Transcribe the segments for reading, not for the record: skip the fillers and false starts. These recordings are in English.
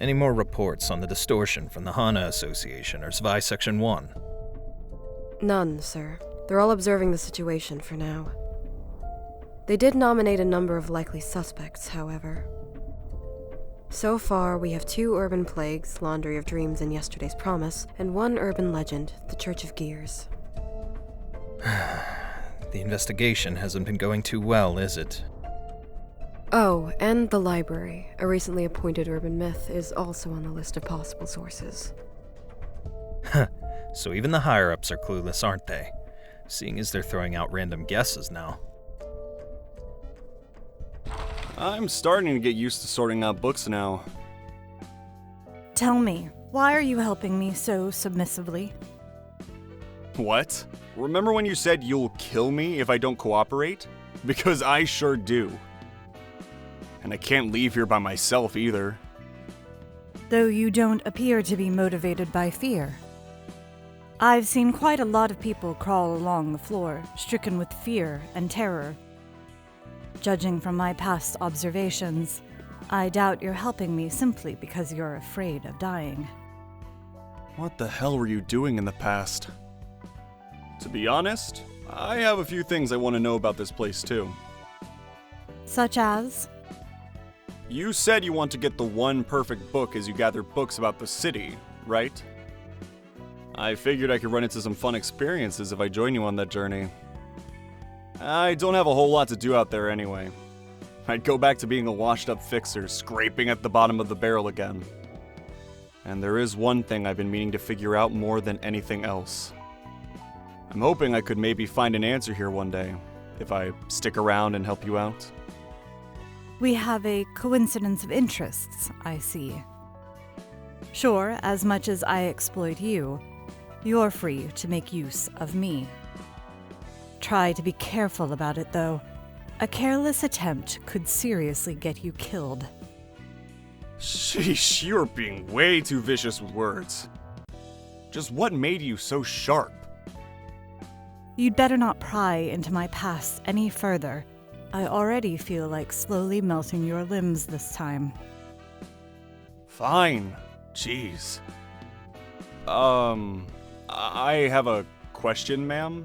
Any more reports on the distortion from the Hana Association or Zwei Section 1? None, sir. They're all observing the situation for now. They did nominate a number of likely suspects, however. So far, we have 2 urban plagues, Laundry of Dreams and Yesterday's Promise, and 1 urban legend, the Church of Gears. The investigation hasn't been going too well, is it? Oh, and the library, a recently appointed urban myth, is also on the list of possible sources. So even the higher-ups are clueless, aren't they? Seeing as they're throwing out random guesses now. I'm starting to get used to sorting out books now. Tell me, why are you helping me so submissively? What? Remember when you said you'll kill me if I don't cooperate? Because I sure do. And I can't leave here by myself either. Though you don't appear to be motivated by fear. I've seen quite a lot of people crawl along the floor, stricken with fear and terror. Judging from my past observations, I doubt you're helping me simply because you're afraid of dying. What the hell were you doing in the past? To be honest, I have a few things I want to know about this place too. Such as? You said you want to get the one perfect book as you gather books about the city, right? I figured I could run into some fun experiences if I join you on that journey. I don't have a whole lot to do out there anyway. I'd go back to being a washed-up fixer, scraping at the bottom of the barrel again. And there is one thing I've been meaning to figure out more than anything else. I'm hoping I could maybe find an answer here one day, if I stick around and help you out. We have a coincidence of interests, I see. Sure, as much as I exploit you, you're free to make use of me. Try to be careful about it, though. A careless attempt could seriously get you killed. Sheesh, you're being way too vicious with words. Just what made you so sharp? You'd better not pry into my past any further. I already feel like slowly melting your limbs this time. Fine. Jeez. I have a question, ma'am.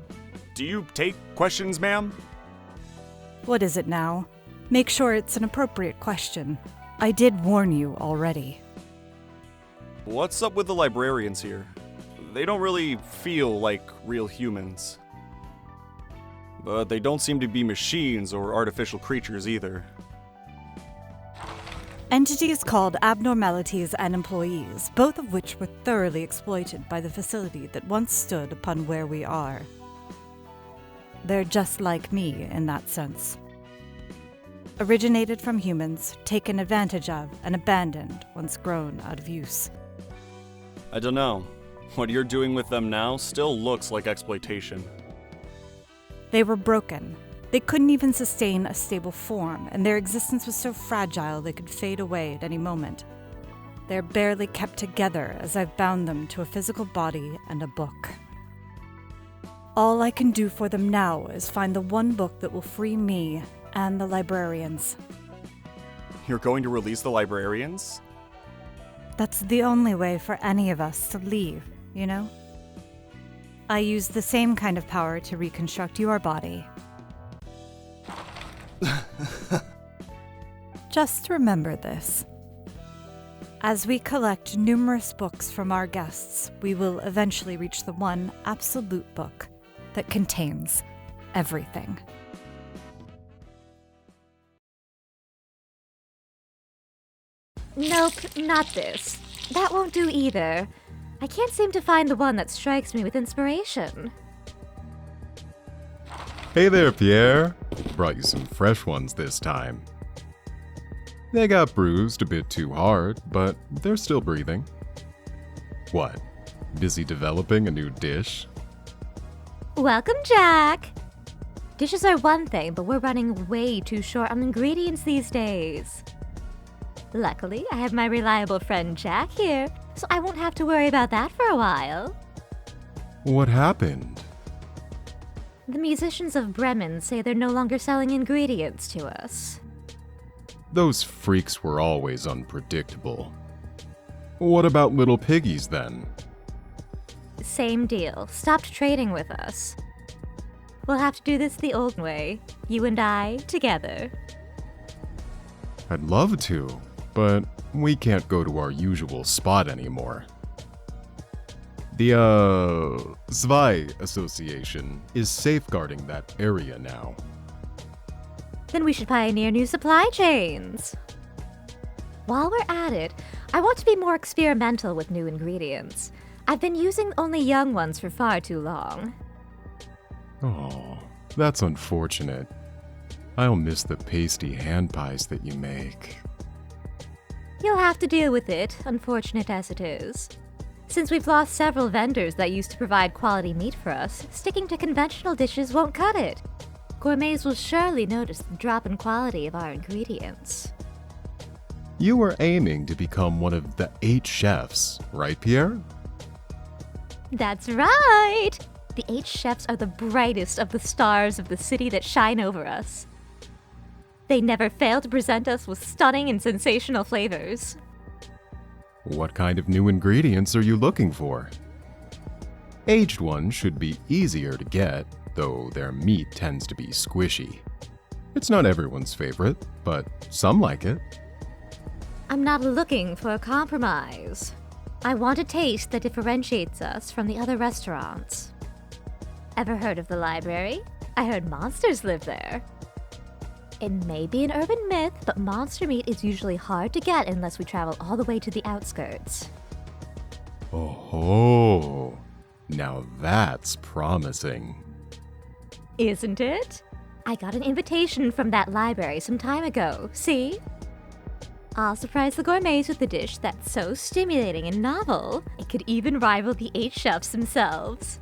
Do you take questions, ma'am? What is it now? Make sure it's an appropriate question. I did warn you already. What's up with the librarians here? They don't really feel like real humans. But they don't seem to be machines or artificial creatures either. Entities called abnormalities and employees, both of which were thoroughly exploited by the facility that once stood upon where we are. They're just like me in that sense. Originated from humans, taken advantage of, and abandoned once grown out of use. I don't know. What you're doing with them now still looks like exploitation. They were broken. They couldn't even sustain a stable form, and their existence was so fragile they could fade away at any moment. They're barely kept together as I've bound them to a physical body and a book. All I can do for them now is find the one book that will free me and the librarians. You're going to release the librarians? That's the only way for any of us to leave, you know? I use the same kind of power to reconstruct your body. Just remember this. As we collect numerous books from our guests, we will eventually reach the one absolute book that contains everything. Nope, not this. That won't do either. I can't seem to find the one that strikes me with inspiration. Hey there, Pierre. Brought you some fresh ones this time. They got bruised a bit too hard, but they're still breathing. What? Busy developing a new dish? Welcome, Jack! Dishes are one thing, but we're running way too short on ingredients these days. Luckily, I have my reliable friend Jack here, so I won't have to worry about that for a while. What happened? The musicians of Bremen say they're no longer selling ingredients to us. Those freaks were always unpredictable. What about little piggies then? Same deal. Stopped trading with us. We'll have to do this the old way. You and I, together. I'd love to, but we can't go to our usual spot anymore. The, Zwei Association is safeguarding that area now. Then we should pioneer new supply chains. While we're at it, I want to be more experimental with new ingredients. I've been using only young ones for far too long. Oh, that's unfortunate. I'll miss the pasty hand pies that you make. You'll have to deal with it, unfortunate as it is. Since we've lost several vendors that used to provide quality meat for us, sticking to conventional dishes won't cut it. Gourmets will surely notice the drop in quality of our ingredients. You were aiming to become one of the 8 chefs, right, Pierre? That's right! The 8 chefs are the brightest of the stars of the city that shine over us. They never fail to present us with stunning and sensational flavors. What kind of new ingredients are you looking for? Aged ones should be easier to get, though their meat tends to be squishy. It's not everyone's favorite, but some like it. I'm not looking for a compromise. I want a taste that differentiates us from the other restaurants. Ever heard of the library? I heard monsters live there. It may be an urban myth, but monster meat is usually hard to get unless we travel all the way to the outskirts. Oh, now that's promising. Isn't it? I got an invitation from that library some time ago, see? I'll surprise the gourmets with a dish that's so stimulating and novel, it could even rival the 8 chefs themselves.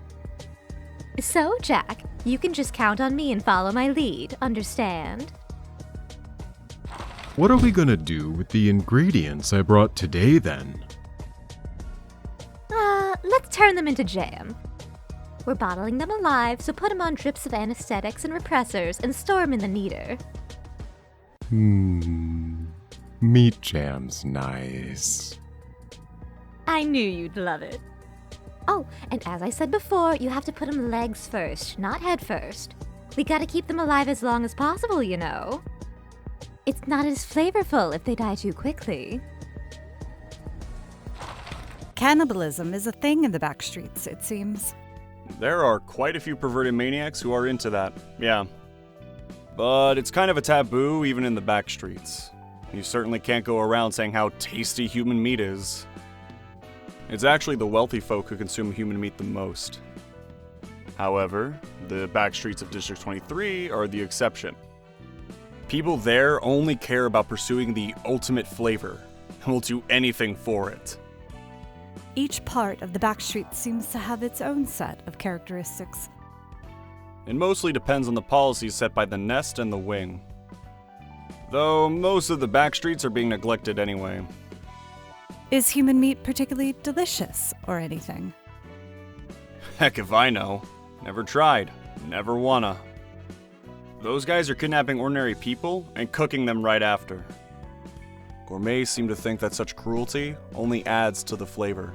So, Jack, you can just count on me and follow my lead, understand? What are we gonna do with the ingredients I brought today then? Let's turn them into jam. We're bottling them alive, so put them on drips of anesthetics and repressors and store them in the kneader. Meat jam's nice. I knew you'd love it. Oh, and as I said before, you have to put them legs first, not head first. We gotta keep them alive as long as possible, you know. It's not as flavorful if they die too quickly. Cannibalism is a thing in the back streets, it seems. There are quite a few perverted maniacs who are into that, yeah. But it's kind of a taboo even in the back streets. You certainly can't go around saying how tasty human meat is. It's actually the wealthy folk who consume human meat the most. However, the back streets of District 23 are the exception. People there only care about pursuing the ultimate flavor and will do anything for it. Each part of the back street seems to have its own set of characteristics. It mostly depends on the policies set by the Nest and the Wing. Though most of the back streets are being neglected anyway. Is human meat particularly delicious or anything? Heck if I know. Never tried. Never wanna. Those guys are kidnapping ordinary people and cooking them right after. Gourmets seem to think that such cruelty only adds to the flavor.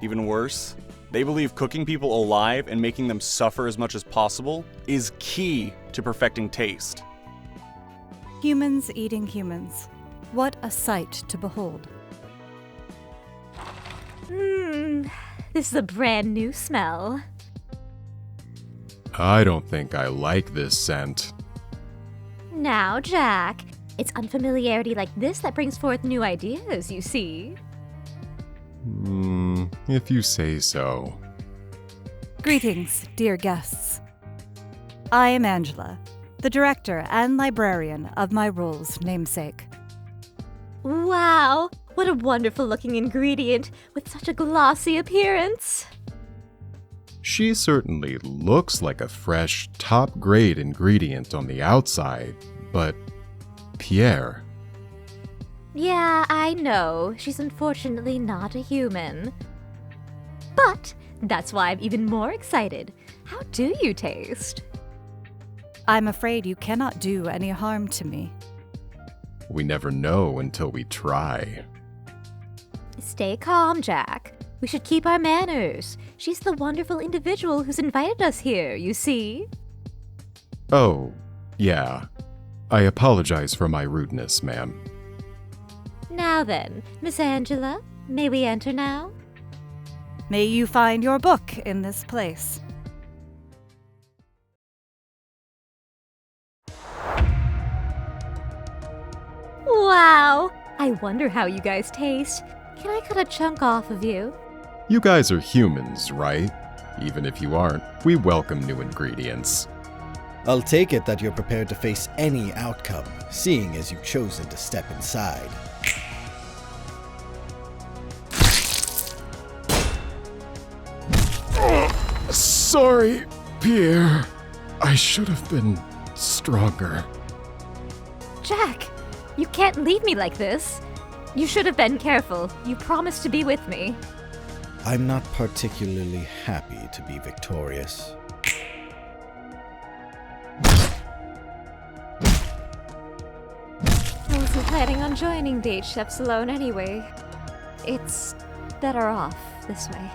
Even worse, they believe cooking people alive and making them suffer as much as possible is key to perfecting taste. Humans eating humans. What a sight to behold. This is a brand new smell. I don't think I like this scent. Now, Jack, it's unfamiliarity like this that brings forth new ideas, you see. If you say so. Greetings, dear guests. I am Angela, the director and librarian of my role's namesake. Wow, what a wonderful looking ingredient with such a glossy appearance. She certainly looks like a fresh, top-grade ingredient on the outside, but Pierre... Yeah, I know. She's unfortunately not a human. But that's why I'm even more excited. How do you taste? I'm afraid you cannot do any harm to me. We never know until we try. Stay calm, Jack. We should keep our manners. She's the wonderful individual who's invited us here, you see? Oh, yeah. I apologize for my rudeness, ma'am. Now then, Miss Angela, may we enter now? May you find your book in this place. Wow! I wonder how you guys taste. Can I cut a chunk off of you? You guys are humans, right? Even if you aren't, we welcome new ingredients. I'll take it that you're prepared to face any outcome, seeing as you've chosen to step inside. Sorry, Pierre. I should have been stronger. Jack, you can't leave me like this. You should have been careful. You promised to be with me. I'm not particularly happy to be victorious. I wasn't planning on joining Date Chefs alone anyway. It's better off this way.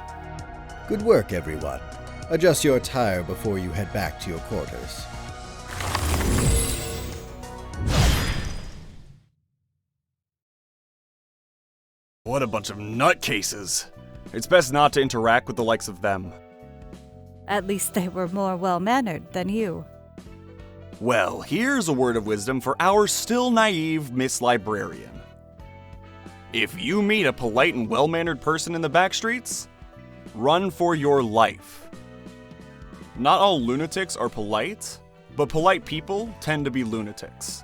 Good work, everyone. Adjust your attire before you head back to your quarters. What a bunch of nutcases. It's best not to interact with the likes of them. At least they were more well-mannered than you. Well, here's a word of wisdom for our still naive Miss Librarian. If you meet a polite and well-mannered person in the back streets, run for your life. Not all lunatics are polite, but polite people tend to be lunatics.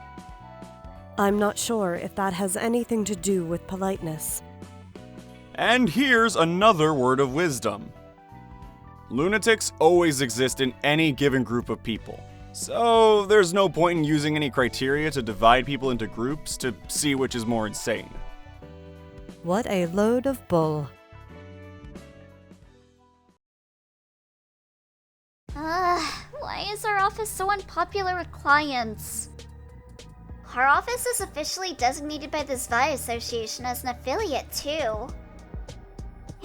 I'm not sure if that has anything to do with politeness. And here's another word of wisdom. Lunatics always exist in any given group of people. So there's no point in using any criteria to divide people into groups to see which is more insane. What a load of bull. Why is our office so unpopular with clients? Our office is officially designated by the Zwei Association as an affiliate, too.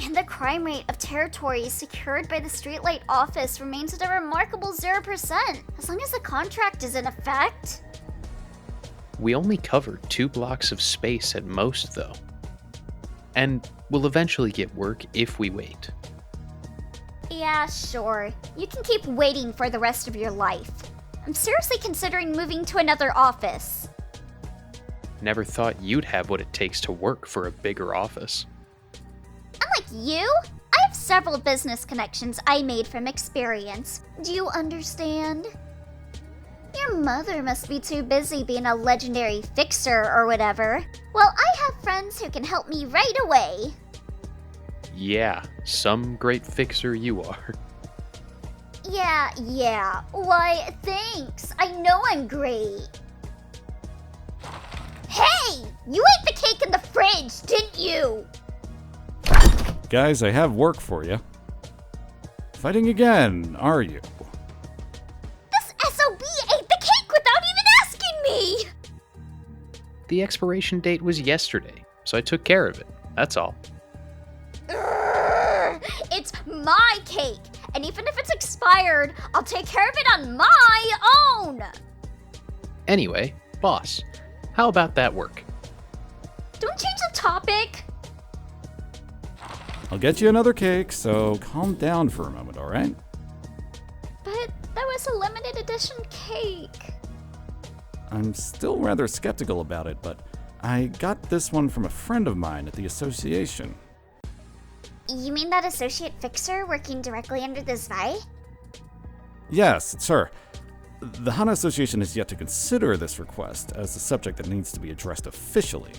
And the crime rate of territories secured by the Streetlight office remains at a remarkable 0%, as long as the contract is in effect. We only cover 2 blocks of space at most, though. And we'll eventually get work if we wait. Yeah, sure. You can keep waiting for the rest of your life. I'm seriously considering moving to another office. Never thought you'd have what it takes to work for a bigger office. Unlike you, I have several business connections I made from experience. Do you understand? Your mother must be too busy being a legendary fixer or whatever. Well, I have friends who can help me right away. Yeah, some great fixer you are. Yeah. Why, thanks. I know I'm great. Hey! You ate the cake in the fridge, didn't you? Guys, I have work for you. Fighting again, are you? This SOB ate the cake without even asking me! The expiration date was yesterday, so I took care of it. That's all. It's my cake, and even if it's expired, I'll take care of it on my own! Anyway, boss, how about that work? Don't change the topic! I'll get you another cake, so calm down for a moment, alright? But that was a limited edition cake. I'm still rather skeptical about it, but I got this one from a friend of mine at the association. You mean that associate fixer working directly under the Zwei? Yes, sir. The Hana Association has yet to consider this request as a subject that needs to be addressed officially.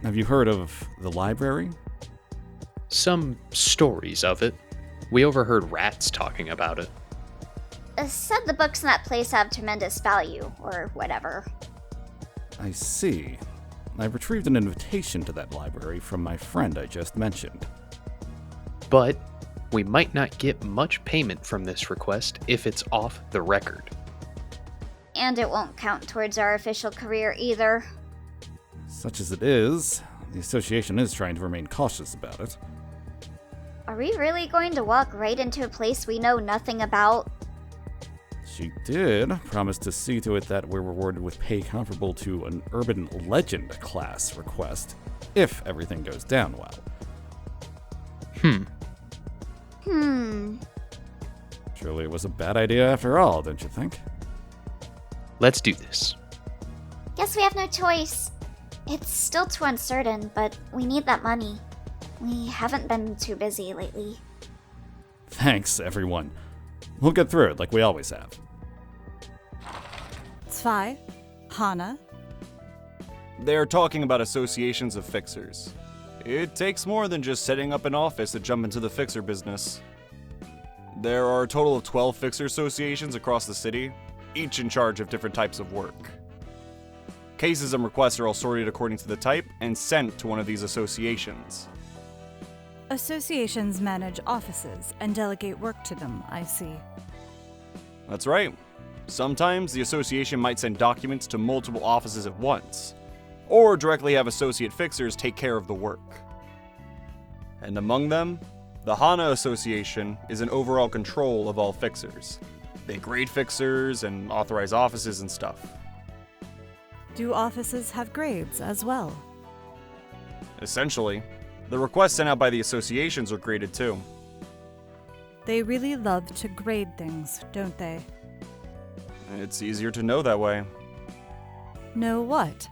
Have you heard of the library? Some stories of it. We overheard rats talking about it. Said the books in that place have tremendous value, or whatever. I see. I retrieved an invitation to that library from my friend I just mentioned. But we might not get much payment from this request if it's off the record. And it won't count towards our official career either. Such as it is, The association is trying to remain cautious about it. Are we really going to walk right into a place we know nothing about? She did promise to see to it that we're rewarded with pay comparable to an urban legend class request, if everything goes down well. Surely it was a bad idea after all, don't you think? Let's do this. Guess we have no choice. It's still too uncertain, but we need that money. We haven't been too busy lately. Thanks, everyone. We'll get through it like we always have. Zwei, Hana, They're talking about associations of fixers. It takes more than just setting up an office to jump into the fixer business. There are a total of 12 fixer associations across the city, each in charge of different types of work. Cases and requests are all sorted according to the type and sent to one of these associations. associations manage offices and delegate work to them, I see. That's right. Sometimes the association might send documents to multiple offices at once, or directly have associate fixers take care of the work. And among them, the Hana Association is in overall control of all fixers. They grade fixers and authorize offices and stuff. Do offices have grades as well? Essentially, the requests sent out by the associations are graded too. They really love to grade things, don't they? It's easier to know that way. Know what?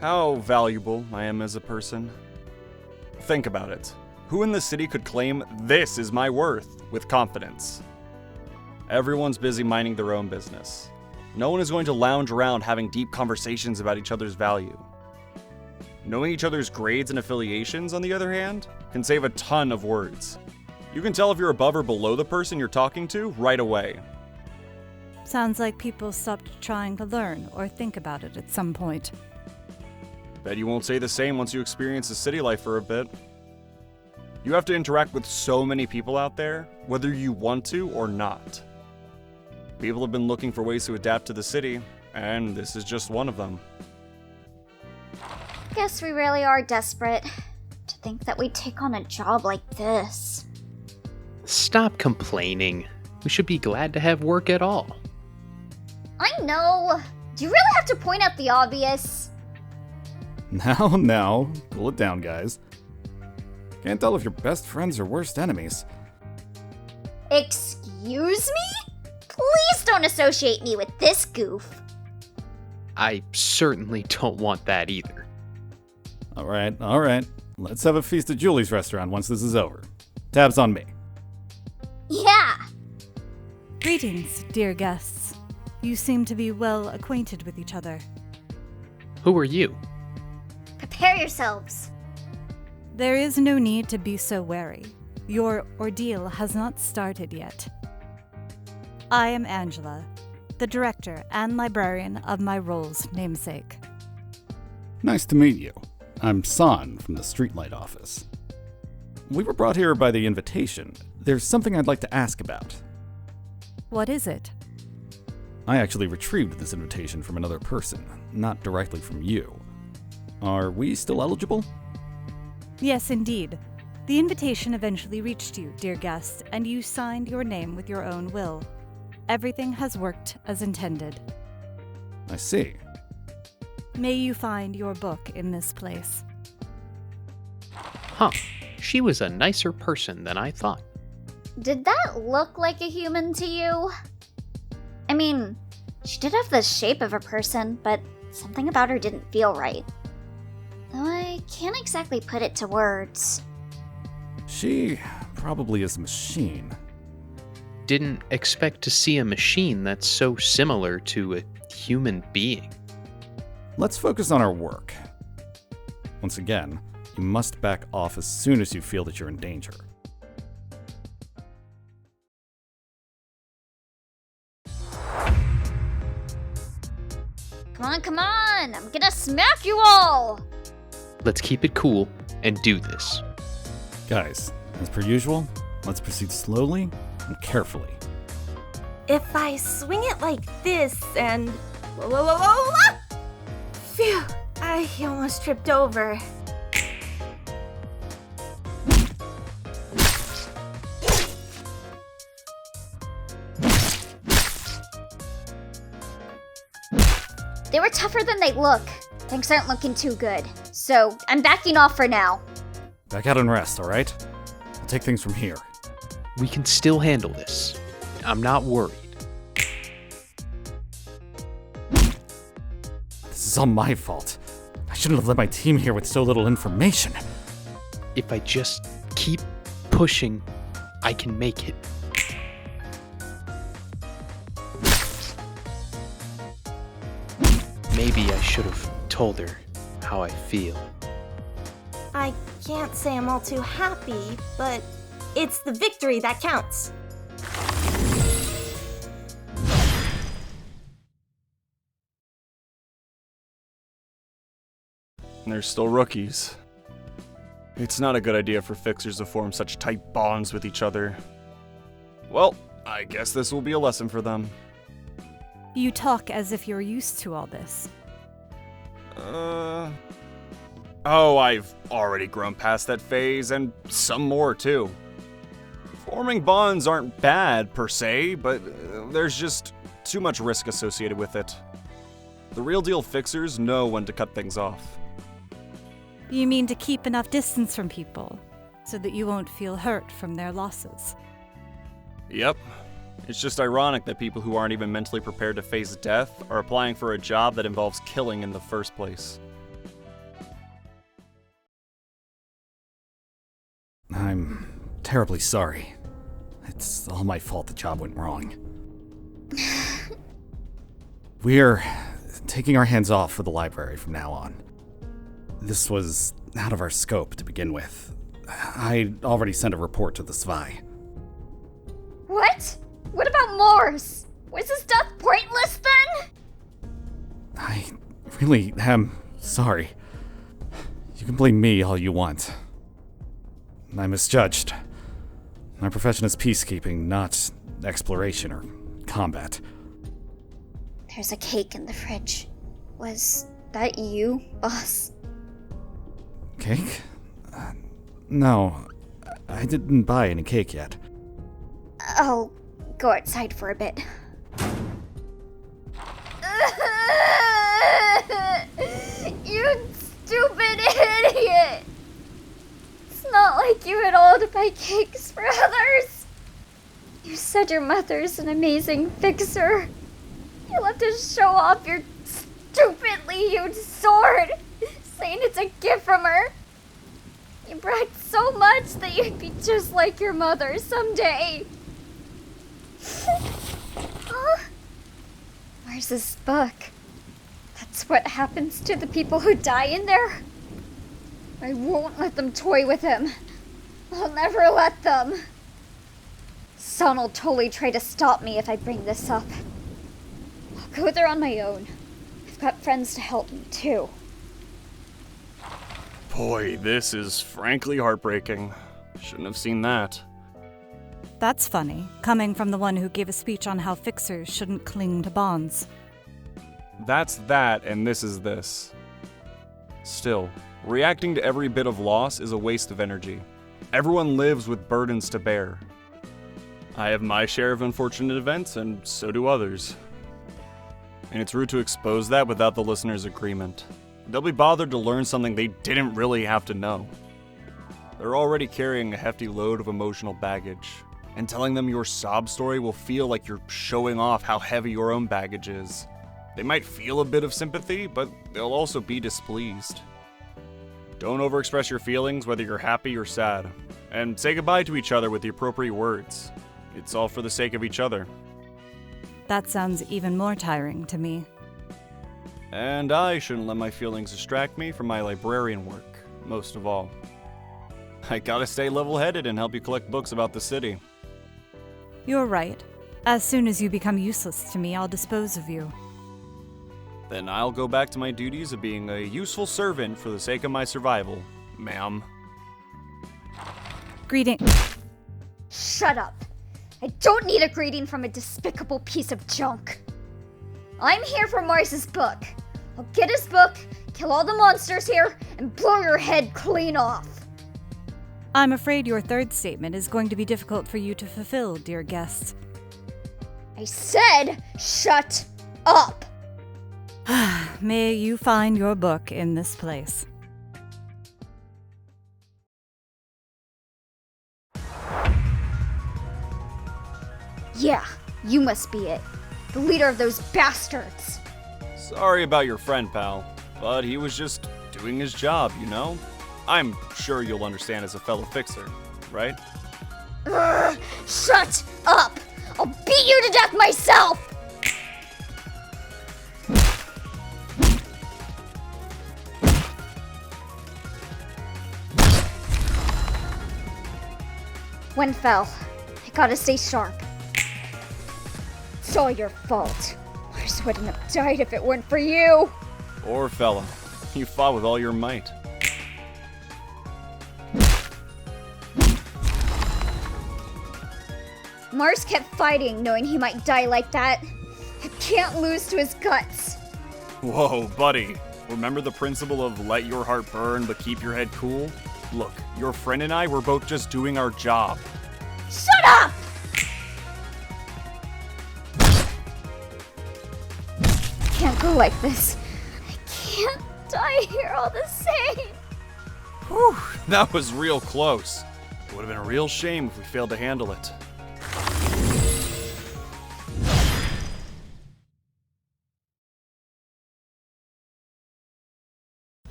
How valuable I am as a person. Think about it. Who in the city could claim, "This is my worth," with confidence? Everyone's busy minding their own business. No one is going to lounge around having deep conversations about each other's value. Knowing each other's grades and affiliations, on the other hand, can save a ton of words. You can tell if you're above or below the person you're talking to right away. Sounds like people stopped trying to learn or think about it at some point. Bet you won't say the same once you experience the city life for a bit. You have to interact with so many people out there, whether you want to or not. People have been looking for ways to adapt to the city, and this is just one of them. Guess we really are desperate. To think that we'd take on a job like this. Stop complaining. We should be glad to have work at all. I know! Do you really have to point out the obvious? Now, cool it down, guys. Can't tell if you're best friends or worst enemies. Excuse me? Please don't associate me with this goof. I certainly don't want that either. Alright. Let's have a feast at Julie's restaurant once this is over. Tabs on me. Yeah! Greetings, dear guests. You seem to be well acquainted with each other. Who are you? Prepare yourselves. There is no need to be so wary. Your ordeal has not started yet. I am Angela, the director and librarian of my role's namesake. Nice to meet you. I'm San from the Streetlight office. We were brought here by the invitation. There's something I'd like to ask about. What is it? I actually retrieved this invitation from another person, not directly from you. Are we still eligible? Yes, indeed. The invitation eventually reached you, dear guest, and you signed your name with your own will. Everything has worked as intended. I see. May you find your book in this place. Huh. She was a nicer person than I thought. Did that look like a human to you? I mean, she did have the shape of a person, but something about her didn't feel right. Though I can't exactly put it to words. She probably is a machine. Didn't expect to see a machine that's so similar to a human being. Let's focus on our work. Once again, you must back off as soon as you feel that you're in danger. Come on! I'm gonna smack you all! Let's keep it cool and do this. Guys, as per usual, let's proceed slowly and carefully. If I swing it like this and... Whoa! Phew! He almost tripped over. They were tougher than they look. Things aren't looking too good. So, I'm backing off for now. Back out and rest, alright? I'll take things from here. We can still handle this. I'm not worried. This is all my fault. I shouldn't have led my team here with so little information. If I just keep pushing, I can make it. Maybe I should have told her how I feel. I can't say I'm all too happy, but it's the victory that counts. They're still rookies. It's not a good idea for fixers to form such tight bonds with each other. Well, I guess this will be a lesson for them. You talk as if you're used to all this. Oh, I've already grown past that phase, and some more too. Forming bonds aren't bad per se, but there's just too much risk associated with it. The real deal fixers know when to cut things off. You mean to keep enough distance from people, so that you won't feel hurt from their losses? Yep. It's just ironic that people who aren't even mentally prepared to face death are applying for a job that involves killing in the first place. I'm terribly sorry. It's all my fault the job went wrong. We're taking our hands off for the library from now on. This was out of our scope to begin with. I'd already sent a report to the Zwei. What? What about Morse? Was his death pointless then? I really am sorry. You can blame me all you want. I misjudged. My profession is peacekeeping, not exploration or combat. There's a cake in the fridge. Was that you, boss? Cake? No, I didn't buy any cake yet. I'll go outside for a bit. You stupid idiot! It's not like you at all to buy cakes for others. You said your mother's an amazing fixer. You love to show off your stupidly huge sword, saying it's a gift from her. You bragged so much that you'd be just like your mother someday. Huh? Where's this book? That's what happens to the people who die in there? I won't let them toy with him. I'll never let them. Son'll totally try to stop me if I bring this up. I'll go there on my own. I've got friends to help me, too. Boy, this is frankly heartbreaking. Shouldn't have seen that. That's funny, coming from the one who gave a speech on how fixers shouldn't cling to bonds. That's that, and this is this. Still, reacting to every bit of loss is a waste of energy. Everyone lives with burdens to bear. I have my share of unfortunate events, and so do others. And it's rude to expose that without the listener's agreement. They'll be bothered to learn something they didn't really have to know. They're already carrying a hefty load of emotional baggage, and telling them your sob story will feel like you're showing off how heavy your own baggage is. They might feel a bit of sympathy, but they'll also be displeased. Don't overexpress your feelings, whether you're happy or sad, and say goodbye to each other with the appropriate words. It's all for the sake of each other. That sounds even more tiring to me. And I shouldn't let my feelings distract me from my librarian work, most of all. I gotta stay level-headed and help you collect books about the city. You're right. As soon as you become useless to me, I'll dispose of you. Then I'll go back to my duties of being a useful servant for the sake of my survival, ma'am. Greeting. Shut up. I don't need a greeting from a despicable piece of junk. I'm here for Morse's book. I'll get his book, kill all the monsters here, and blow your head clean off. I'm afraid your third statement is going to be difficult for you to fulfill, dear guest. I said, shut up! May you find your book in this place. Yeah, you must be it. The leader of those bastards. Sorry about your friend, pal, but he was just doing his job, you know? I'm sure you'll understand as a fellow fixer, right? Shut up! I'll beat you to death myself! One fell. I gotta stay sharp. It's all your fault. Mars wouldn't have died if it weren't for you. Poor fella. You fought with all your might. Mars kept fighting, knowing he might die like that. I can't lose to his guts. Whoa, buddy. Remember the principle of let your heart burn, but keep your head cool? Look, your friend and I were both just doing our job. Shut up! I can't go like this. I can't die here all the same. Whew, that was real close. It would have been a real shame if we failed to handle it.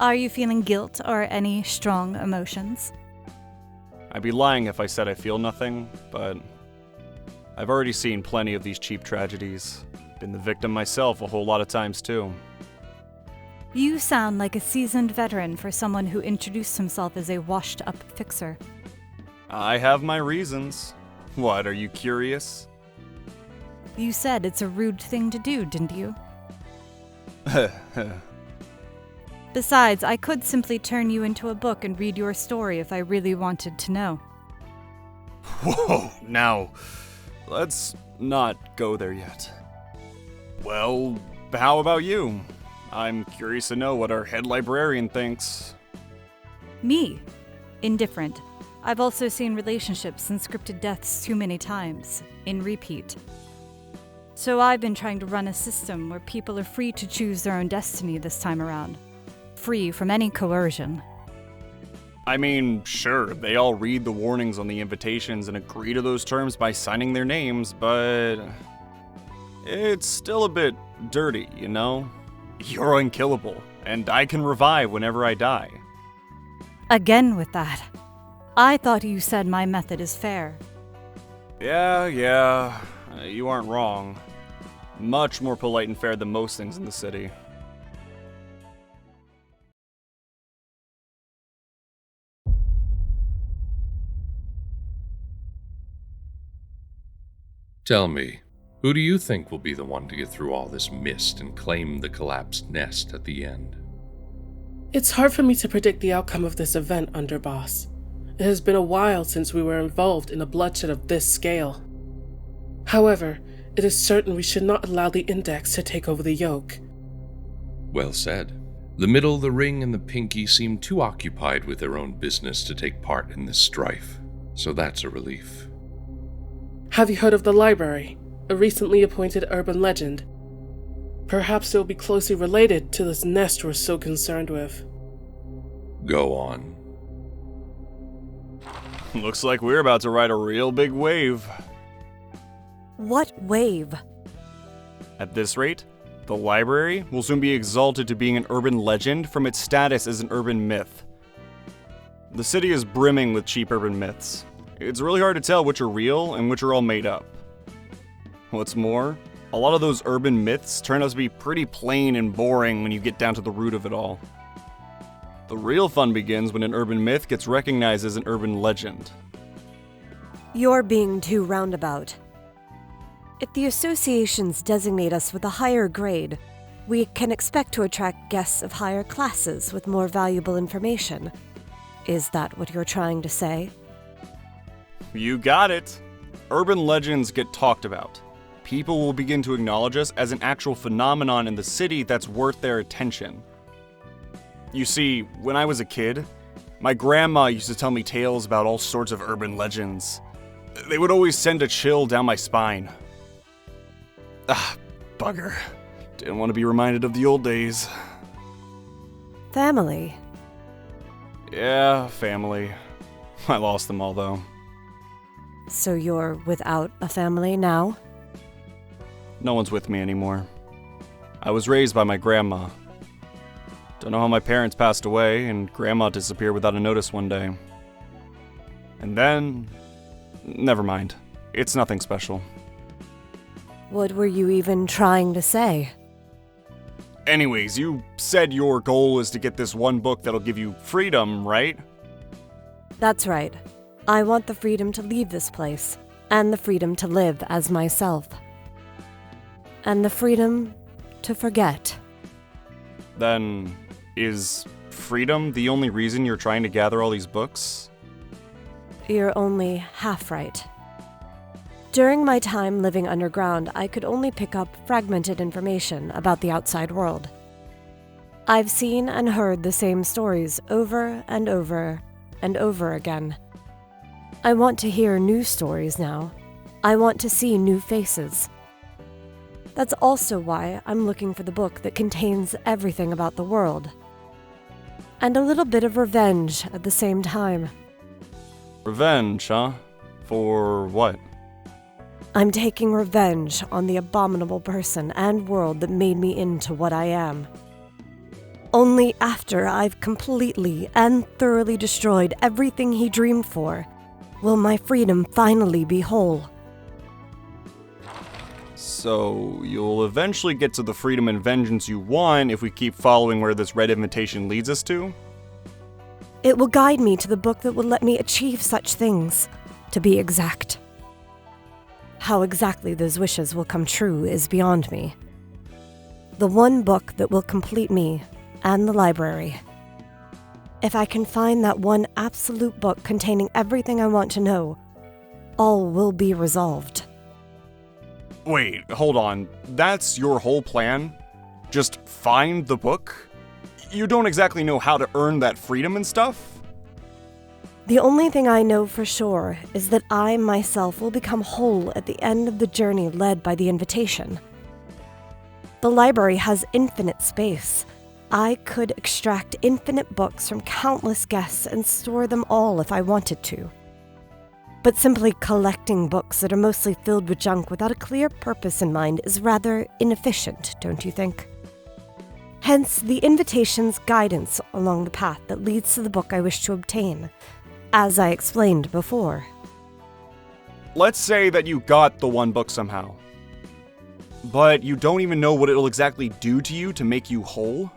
Are you feeling guilt or any strong emotions? I'd be lying if I said I feel nothing, but I've already seen plenty of these cheap tragedies. Been the victim myself a whole lot of times too. You sound like a seasoned veteran for someone who introduced himself as a washed-up fixer. I have my reasons. What, are you curious? You said it's a rude thing to do, didn't you? Besides, I could simply turn you into a book and read your story if I really wanted to know. Whoa, now, let's not go there yet. Well, how about you? I'm curious to know what our head librarian thinks. Me? Indifferent. I've also seen relationships and scripted deaths too many times, in repeat. So I've been trying to run a system where people are free to choose their own destiny this time around. Free from any coercion. I mean, sure, they all read the warnings on the invitations and agree to those terms by signing their names, but it's still a bit dirty, you know? You're unkillable, and I can revive whenever I die. Again with that. I thought you said my method is fair. Yeah, you aren't wrong. Much more polite and fair than most things in the city. Tell me, who do you think will be the one to get through all this mist and claim the collapsed nest at the end? It's hard for me to predict the outcome of this event, Underboss. It has been a while since we were involved in a bloodshed of this scale. However, it is certain we should not allow the Index to take over the yoke. Well said. The Middle, the Ring, and the Pinky seem too occupied with their own business to take part in this strife, so that's a relief. Have you heard of the library, a recently appointed urban legend? Perhaps it will be closely related to this nest we're so concerned with. Go on. Looks like we're about to ride a real big wave. What wave? At this rate, the library will soon be exalted to being an urban legend from its status as an urban myth. The city is brimming with cheap urban myths. It's really hard to tell which are real and which are all made up. What's more, a lot of those urban myths turn out to be pretty plain and boring when you get down to the root of it all. The real fun begins when an urban myth gets recognized as an urban legend. You're being too roundabout. If the associations designate us with a higher grade, we can expect to attract guests of higher classes with more valuable information. Is that what you're trying to say? You got it! Urban legends get talked about. People will begin to acknowledge us as an actual phenomenon in the city that's worth their attention. You see, when I was a kid, my grandma used to tell me tales about all sorts of urban legends. They would always send a chill down my spine. Ah, bugger. Didn't want to be reminded of the old days. Family. Yeah, family. I lost them all, though. So you're without a family now? No one's with me anymore. I was raised by my grandma. Don't know how my parents passed away, and Grandma disappeared without a notice one day. And then... never mind. It's nothing special. What were you even trying to say? Anyways, you said your goal is to get this one book that'll give you freedom, right? That's right. I want the freedom to leave this place, and the freedom to live as myself. And the freedom to forget. Then, is freedom the only reason you're trying to gather all these books? You're only half right. During my time living underground, I could only pick up fragmented information about the outside world. I've seen and heard the same stories over and over and over again. I want to hear new stories now. I want to see new faces. That's also why I'm looking for the book that contains everything about the world. And a little bit of revenge at the same time. Revenge, huh? For what? I'm taking revenge on the abominable person and world that made me into what I am. Only after I've completely and thoroughly destroyed everything he dreamed for, will my freedom finally be whole. So, you'll eventually get to the freedom and vengeance you want if we keep following where this red invitation leads us to? It will guide me to the book that will let me achieve such things, to be exact. How exactly those wishes will come true is beyond me. The one book that will complete me and the library. If I can find that one absolute book containing everything I want to know, all will be resolved. Wait, hold on. That's your whole plan? Just find the book? You don't exactly know how to earn that freedom and stuff? The only thing I know for sure is that I myself will become whole at the end of the journey led by the invitation. The library has infinite space. I could extract infinite books from countless guests and store them all if I wanted to. But simply collecting books that are mostly filled with junk without a clear purpose in mind is rather inefficient, don't you think? Hence, the invitation's guidance along the path that leads to the book I wish to obtain, as I explained before. Let's say that you got the one book somehow, but you don't even know what it'll exactly do to you to make you whole?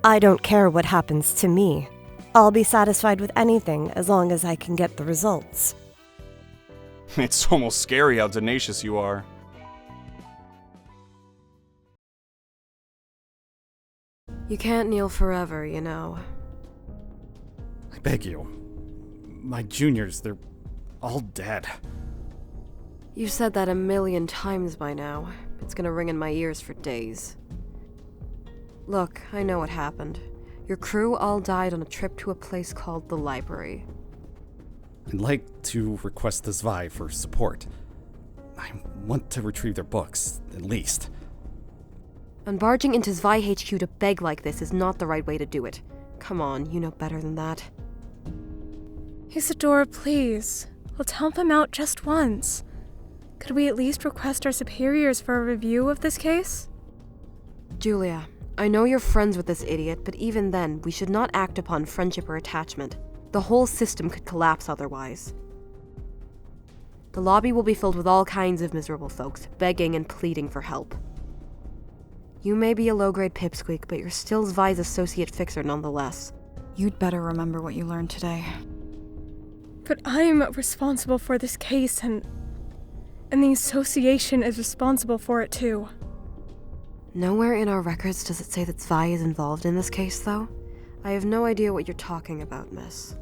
I don't care what happens to me. I'll be satisfied with anything as long as I can get the results. It's almost scary how tenacious you are. You can't kneel forever, you know. I beg you. My juniors, they're all dead. You've said that 1,000,000 times by now. It's gonna ring in my ears for days. Look, I know what happened. Your crew all died on a trip to a place called the library. I'd like to request the Zwei for support. I want to retrieve their books, at least. And barging into Zwei HQ to beg like this is not the right way to do it. Come on, you know better than that. Isadora, please. Let's help him out just once. Could we at least request our superiors for a review of this case? Julia, I know you're friends with this idiot, but even then, we should not act upon friendship or attachment. The whole system could collapse otherwise. The lobby will be filled with all kinds of miserable folks, begging and pleading for help. You may be a low-grade pipsqueak, but you're still Zwei's associate fixer nonetheless. You'd better remember what you learned today. But I'm responsible for this case, and the association is responsible for it too. Nowhere in our records does it say that Zwei is involved in this case, though. I have no idea what you're talking about, miss.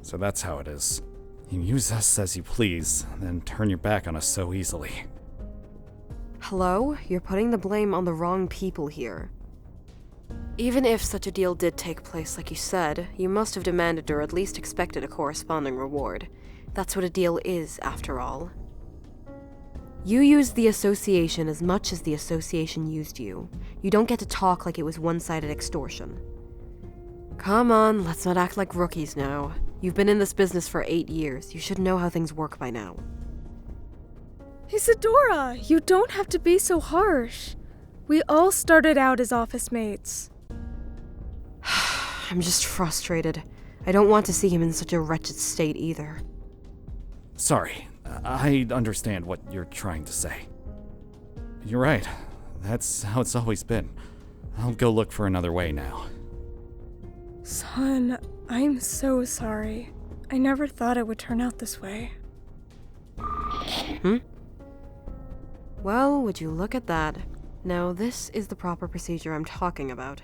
So that's how it is. You use us as you please, then turn your back on us so easily. Hello? You're putting the blame on the wrong people here. Even if such a deal did take place, like you said, you must have demanded or at least expected a corresponding reward. That's what a deal is, after all. You used the association as much as the association used you. You don't get to talk like it was one-sided extortion. Come on, let's not act like rookies now. You've been in this business for 8 years. You should know how things work by now. Isadora, you don't have to be so harsh. We all started out as office mates. I'm just frustrated. I don't want to see him in such a wretched state either. Sorry, I understand what you're trying to say. You're right. That's how it's always been. I'll go look for another way now. Son, I'm so sorry. I never thought it would turn out this way. Well, would you look at that. Now, this is the proper procedure I'm talking about.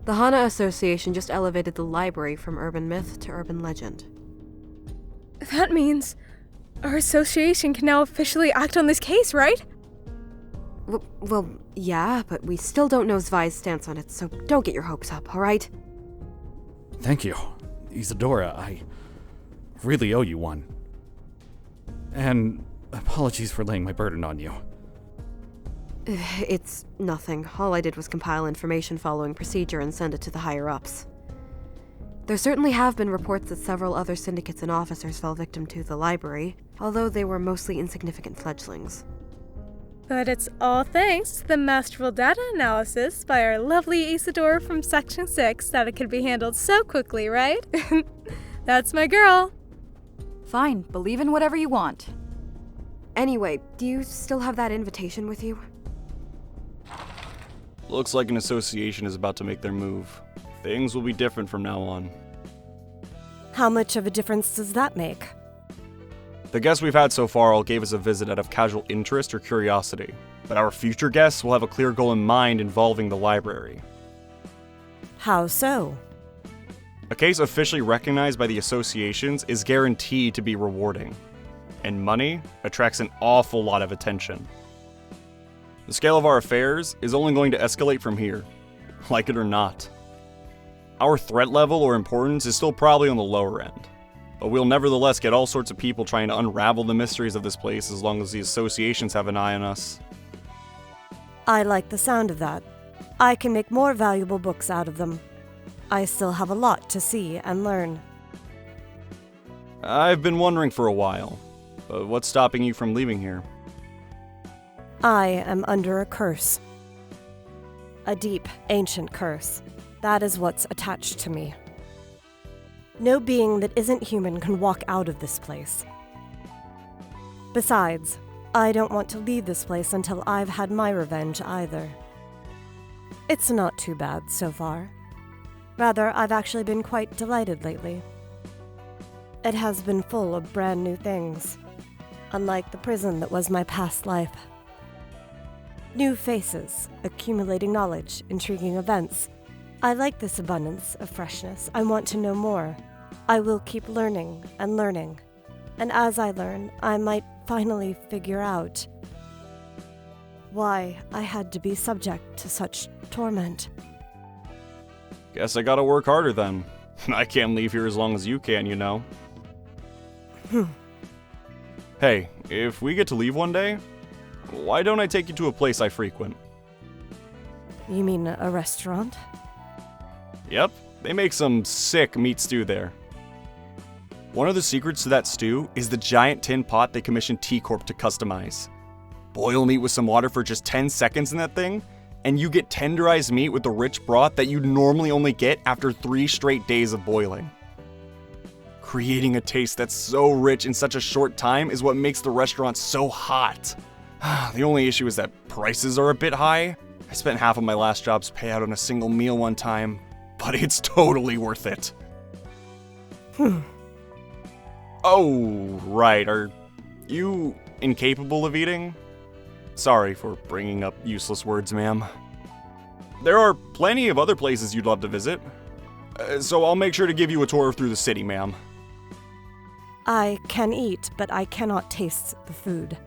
The Hana Association just elevated the library from urban myth to urban legend. That means our association can now officially act on this case, right? Well, yeah, but we still don't know Zwei's stance on it, so don't get your hopes up, alright? Thank you. Isadora, I really owe you one. And apologies for laying my burden on you. It's nothing. All I did was compile information following procedure and send it to the higher-ups. There certainly have been reports that several other syndicates and officers fell victim to the library, although they were mostly insignificant fledglings. But it's all thanks to the masterful data analysis by our lovely Isadora from Section 6 that it could be handled so quickly, right? That's my girl. Fine, believe in whatever you want. Anyway, do you still have that invitation with you? Looks like an association is about to make their move. Things will be different from now on. How much of a difference does that make? The guests we've had so far all gave us a visit out of casual interest or curiosity, but our future guests will have a clear goal in mind involving the library. How so? A case officially recognized by the associations is guaranteed to be rewarding, and money attracts an awful lot of attention. The scale of our affairs is only going to escalate from here, like it or not. Our threat level or importance is still probably on the lower end, but we'll nevertheless get all sorts of people trying to unravel the mysteries of this place as long as the associations have an eye on us. I like the sound of that. I can make more valuable books out of them. I still have a lot to see and learn. I've been wondering for a while, but what's stopping you from leaving here? I am under a curse. A deep, ancient curse. That is what's attached to me. No being that isn't human can walk out of this place. Besides, I don't want to leave this place until I've had my revenge either. It's not too bad so far. Rather, I've actually been quite delighted lately. It has been full of brand new things, unlike the prison that was my past life. New faces, accumulating knowledge, intriguing events. I like this abundance of freshness. I want to know more. I will keep learning and learning. And as I learn, I might finally figure out why I had to be subject to such torment. Guess I gotta work harder then. I can't leave here as long as you can, you know. Hey, if we get to leave one day, why don't I take you to a place I frequent? You mean a restaurant? Yep, they make some sick meat stew there. One of the secrets to that stew is the giant tin pot they commissioned T-Corp to customize. Boil meat with some water for just 10 seconds in that thing, and you get tenderized meat with the rich broth that you'd normally only get after 3 straight days of boiling. Creating a taste that's so rich in such a short time is what makes the restaurant so hot. The only issue is that prices are a bit high. I spent half of my last job's payout on a single meal one time, but it's totally worth it. Oh, right, are you incapable of eating? Sorry for bringing up useless words, ma'am. There are plenty of other places you'd love to visit, so I'll make sure to give you a tour through the city, ma'am. I can eat, but I cannot taste the food.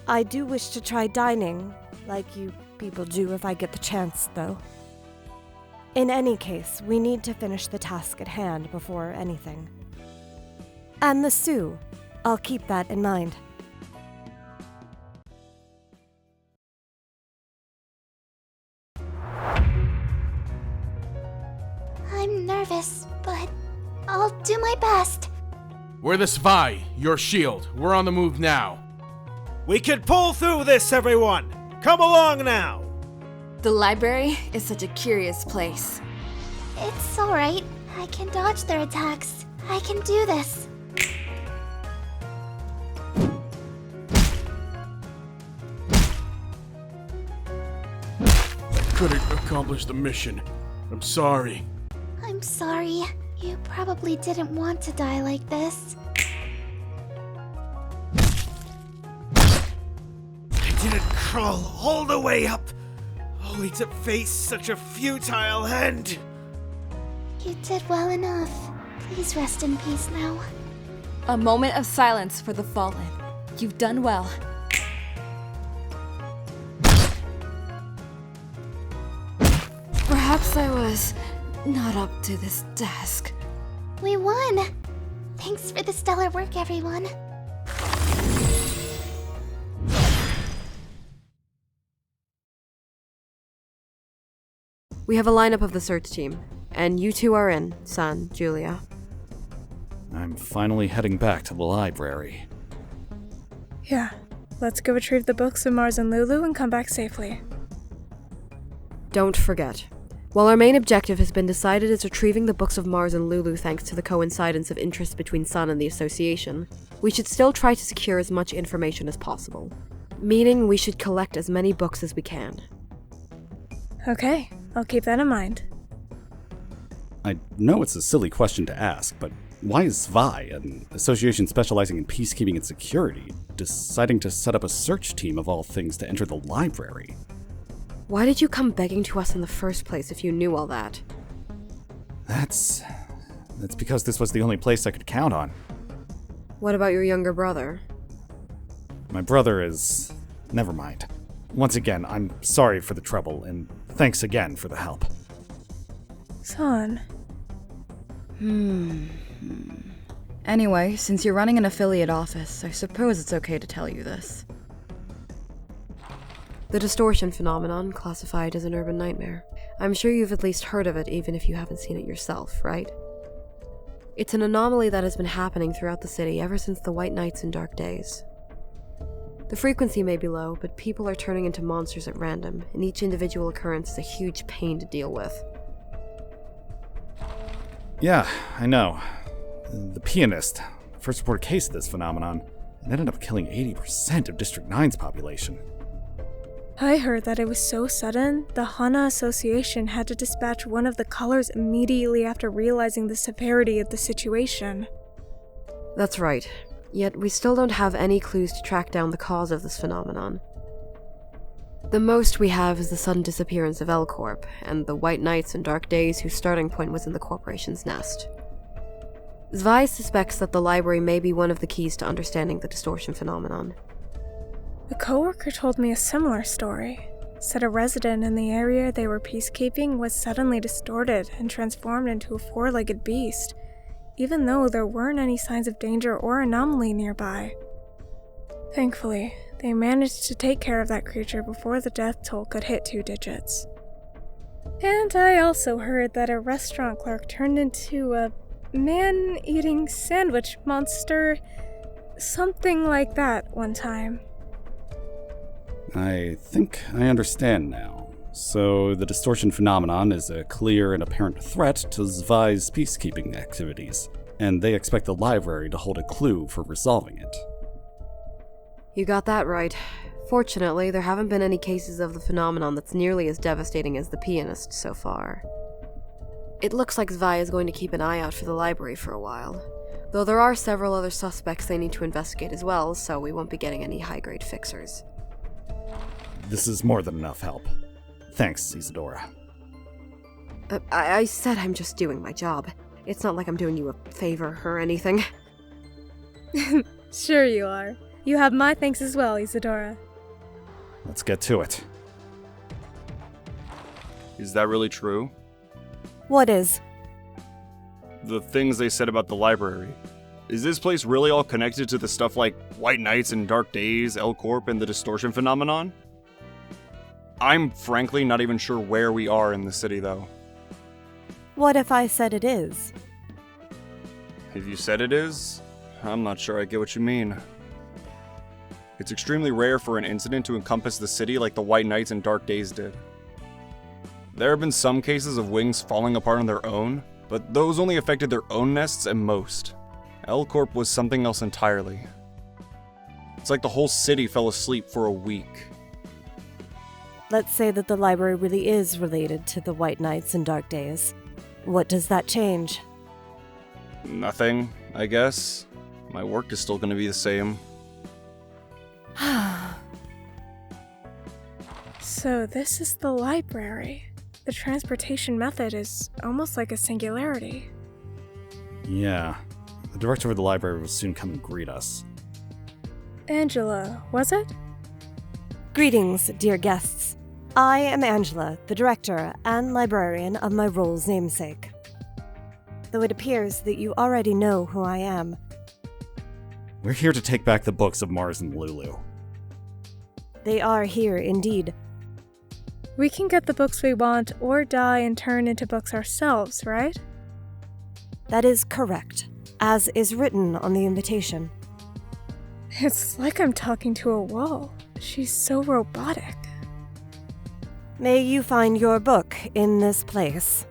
I do wish to try dining, like you People do if I get the chance, though. In any case, we need to finish the task at hand before anything. And the Sioux. I'll keep that in mind. I'm nervous, but I'll do my best. We're the Zwei, your shield. We're on the move now. We can pull through this, everyone! Come along now! The library is such a curious place. It's alright. I can dodge their attacks. I can do this. Couldn't accomplish the mission. I'm sorry. I'm sorry. You probably didn't want to die like this. I didn't crawl all the way up, only to face such a futile end. You did well enough. Please rest in peace now. A moment of silence for the fallen. You've done well. Perhaps I was not up to this task. We won! Thanks for the stellar work, everyone. We have a lineup of the search team, and you two are in, San, Julia. I'm finally heading back to the library. Yeah, let's go retrieve the books of Mars and Lulu and come back safely. Don't forget, while our main objective has been decided as retrieving the books of Mars and Lulu thanks to the coincidence of interest between Sun and the Association, we should still try to secure as much information as possible. Meaning we should collect as many books as we can. Okay, I'll keep that in mind. I know it's a silly question to ask, but why is Zwei, an association specializing in peacekeeping and security, deciding to set up a search team of all things to enter the library? Why did you come begging to us in the first place if you knew all that? That's because this was the only place I could count on. What about your younger brother? My brother is... never mind. Once again, I'm sorry for the trouble, and thanks again for the help. Son. Anyway, since you're running an affiliate office, I suppose it's okay to tell you this. The distortion phenomenon, classified as an urban nightmare. I'm sure you've at least heard of it, even if you haven't seen it yourself, right? It's an anomaly that has been happening throughout the city ever since the white nights and dark days. The frequency may be low, but people are turning into monsters at random, and each individual occurrence is a huge pain to deal with. Yeah, I know. The pianist, first reported case of this phenomenon, and ended up killing 80% of District 9's population. I heard that it was so sudden, the Hana Association had to dispatch one of the colors immediately after realizing the severity of the situation. That's right. Yet we still don't have any clues to track down the cause of this phenomenon. The most we have is the sudden disappearance of L-Corp, and the white nights and dark days whose starting point was in the corporation's nest. Zwei suspects that the library may be one of the keys to understanding the distortion phenomenon. A coworker told me a similar story. Said a resident in the area they were peacekeeping was suddenly distorted and transformed into a four-legged beast, even though there weren't any signs of danger or anomaly nearby. Thankfully, they managed to take care of that creature before the death toll could hit 2 digits. And I also heard that a restaurant clerk turned into a man-eating sandwich monster, something like that one time. I think I understand now. So the distortion phenomenon is a clear and apparent threat to Zwei's peacekeeping activities, and they expect the library to hold a clue for resolving it. You got that right. Fortunately, there haven't been any cases of the phenomenon that's nearly as devastating as the pianist so far. It looks like Zwei is going to keep an eye out for the library for a while, though there are several other suspects they need to investigate as well, so we won't be getting any high-grade fixers. This is more than enough help. Thanks, Isadora. I said I'm just doing my job. It's not like I'm doing you a favor or anything. Sure you are. You have my thanks as well, Isadora. Let's get to it. Is that really true? What is? The things they said about the library. Is this place really all connected to the stuff like White Nights and Dark Days, L-Corp, and the distortion phenomenon? I'm frankly not even sure where we are in the city, though. What if I said it is? If you said it is, I'm not sure I get what you mean. It's extremely rare for an incident to encompass the city like the White Nights and Dark Days did. There have been some cases of wings falling apart on their own, but those only affected their own nests at most. L-Corp was something else entirely. It's like the whole city fell asleep for a week. Let's say that the library really is related to the White Nights and Dark Days. What does that change? Nothing, I guess. My work is still gonna be the same. So this is the library. The transportation method is almost like a singularity. Yeah. The director of the library will soon come and greet us. Angela, was it? Greetings, dear guests. I am Angela, the director and librarian of my role's namesake. Though it appears that you already know who I am. We're here to take back the books of Mars and Lulu. They are here indeed. We can get the books we want or die and turn into books ourselves, right? That is correct, as is written on the invitation. It's like I'm talking to a wall. She's so robotic. May you find your book in this place.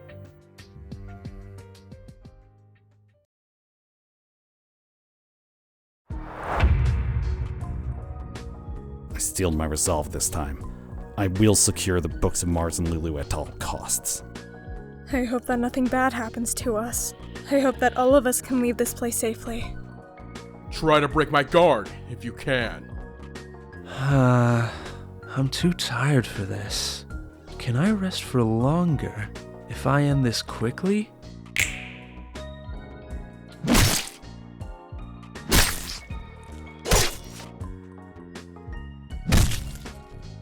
I steeled my resolve this time. I will secure the books of Mars and Lulu at all costs. I hope that nothing bad happens to us. I hope that all of us can leave this place safely. Try to break my guard, if you can. I'm too tired for this. Can I rest for longer if I end this quickly?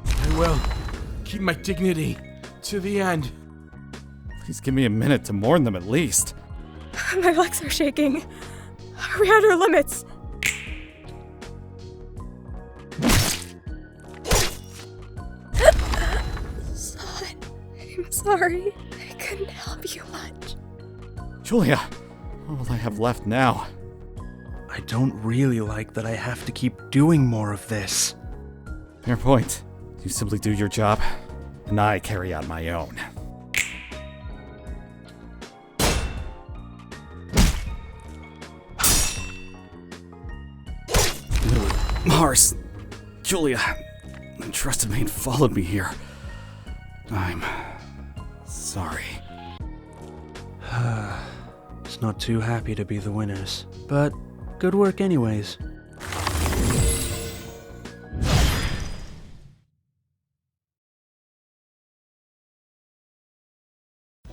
I will keep my dignity to the end. Please give me a minute to mourn them at least. My legs are shaking. Are we at our limits? Son, I'm sorry. I couldn't help you much. Julia, what will I have left now? I don't really like that I have to keep doing more of this. Fair point. You simply do your job, and I carry out my own. Lulu, Mars, Julia, they trusted me and followed me here. I'm sorry. It's not too happy to be the winners, but good work anyways.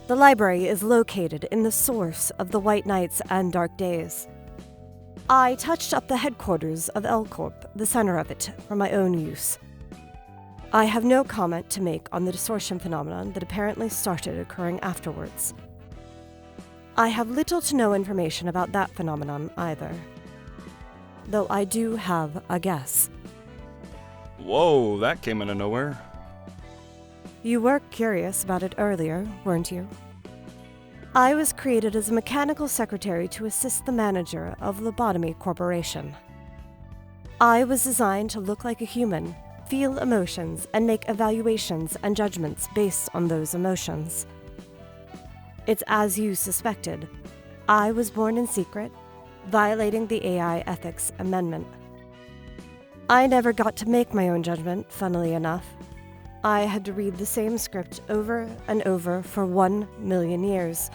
The library is located in the source of the White Nights and Dark Days. I touched up the headquarters of L-Corp, the center of it, for my own use. I have no comment to make on the distortion phenomenon that apparently started occurring afterwards. I have little to no information about that phenomenon either, though I do have a guess. Whoa, that came out of nowhere. You were curious about it earlier, weren't you? I was created as a mechanical secretary to assist the manager of Lobotomy Corporation. I was designed to look like a human, feel emotions, and make evaluations and judgments based on those emotions. It's as you suspected. I was born in secret, violating the AI Ethics Amendment. I never got to make my own judgment, funnily enough. I had to read the same script over and over for 1 million years,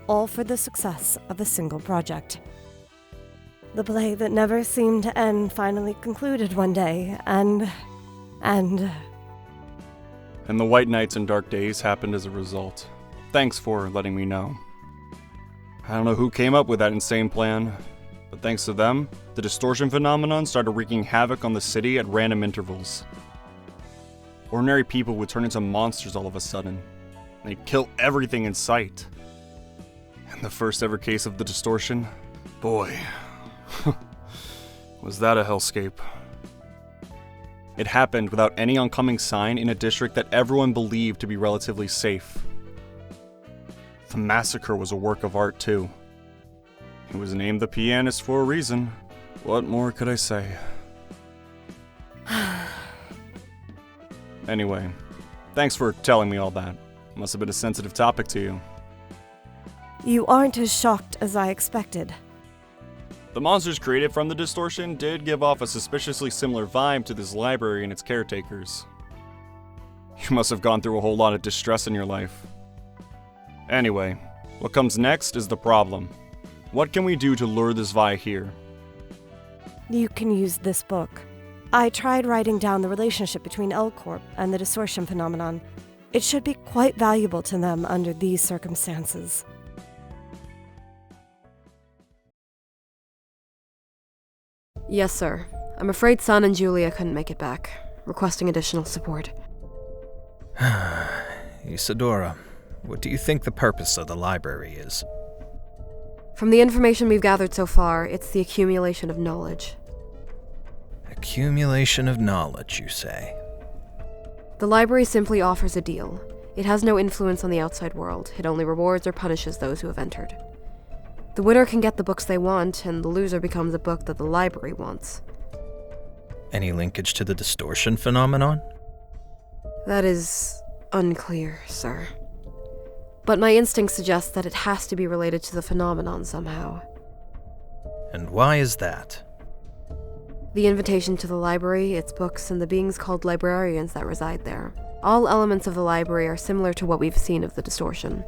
all for the success of a single project. The play that never seemed to end finally concluded one day, and the White Nights and Dark Days happened as a result. Thanks for letting me know. I don't know who came up with that insane plan, but thanks to them, the distortion phenomenon started wreaking havoc on the city at random intervals. Ordinary people would turn into monsters all of a sudden. They kill everything in sight. And the first ever case of the distortion? Boy, was that a hellscape. It happened without any oncoming sign in a district that everyone believed to be relatively safe. The massacre was a work of art, too. He was named the pianist for a reason. What more could I say? Anyway, thanks for telling me all that. Must have been a sensitive topic to you. You aren't as shocked as I expected. The monsters created from the distortion did give off a suspiciously similar vibe to this library and its caretakers. You must have gone through a whole lot of distress in your life. Anyway, what comes next is the problem. What can we do to lure this Vi here? You can use this book. I tried writing down the relationship between L-Corp and the distortion phenomenon. It should be quite valuable to them under these circumstances. Yes, sir. I'm afraid San and Julia couldn't make it back, requesting additional support. Isadora, what do you think the purpose of the library is? From the information we've gathered so far, it's the accumulation of knowledge. Accumulation of knowledge, you say? The library simply offers a deal. It has no influence on the outside world. It only rewards or punishes those who have entered. The winner can get the books they want, and the loser becomes a book that the library wants. Any linkage to the distortion phenomenon? That is unclear, sir. But my instinct suggests that it has to be related to the phenomenon somehow. And why is that? The invitation to the library, its books, and the beings called librarians that reside there. All elements of the library are similar to what we've seen of the distortion.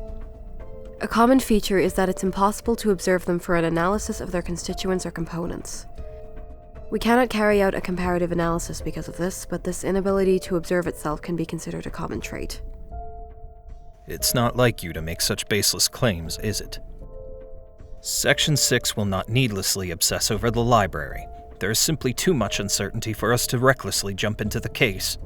A common feature is that it's impossible to observe them for an analysis of their constituents or components. We cannot carry out a comparative analysis because of this, but this inability to observe itself can be considered a common trait. It's not like you to make such baseless claims, is it? Section 6 will not needlessly obsess over the library. There is simply too much uncertainty for us to recklessly jump into the case.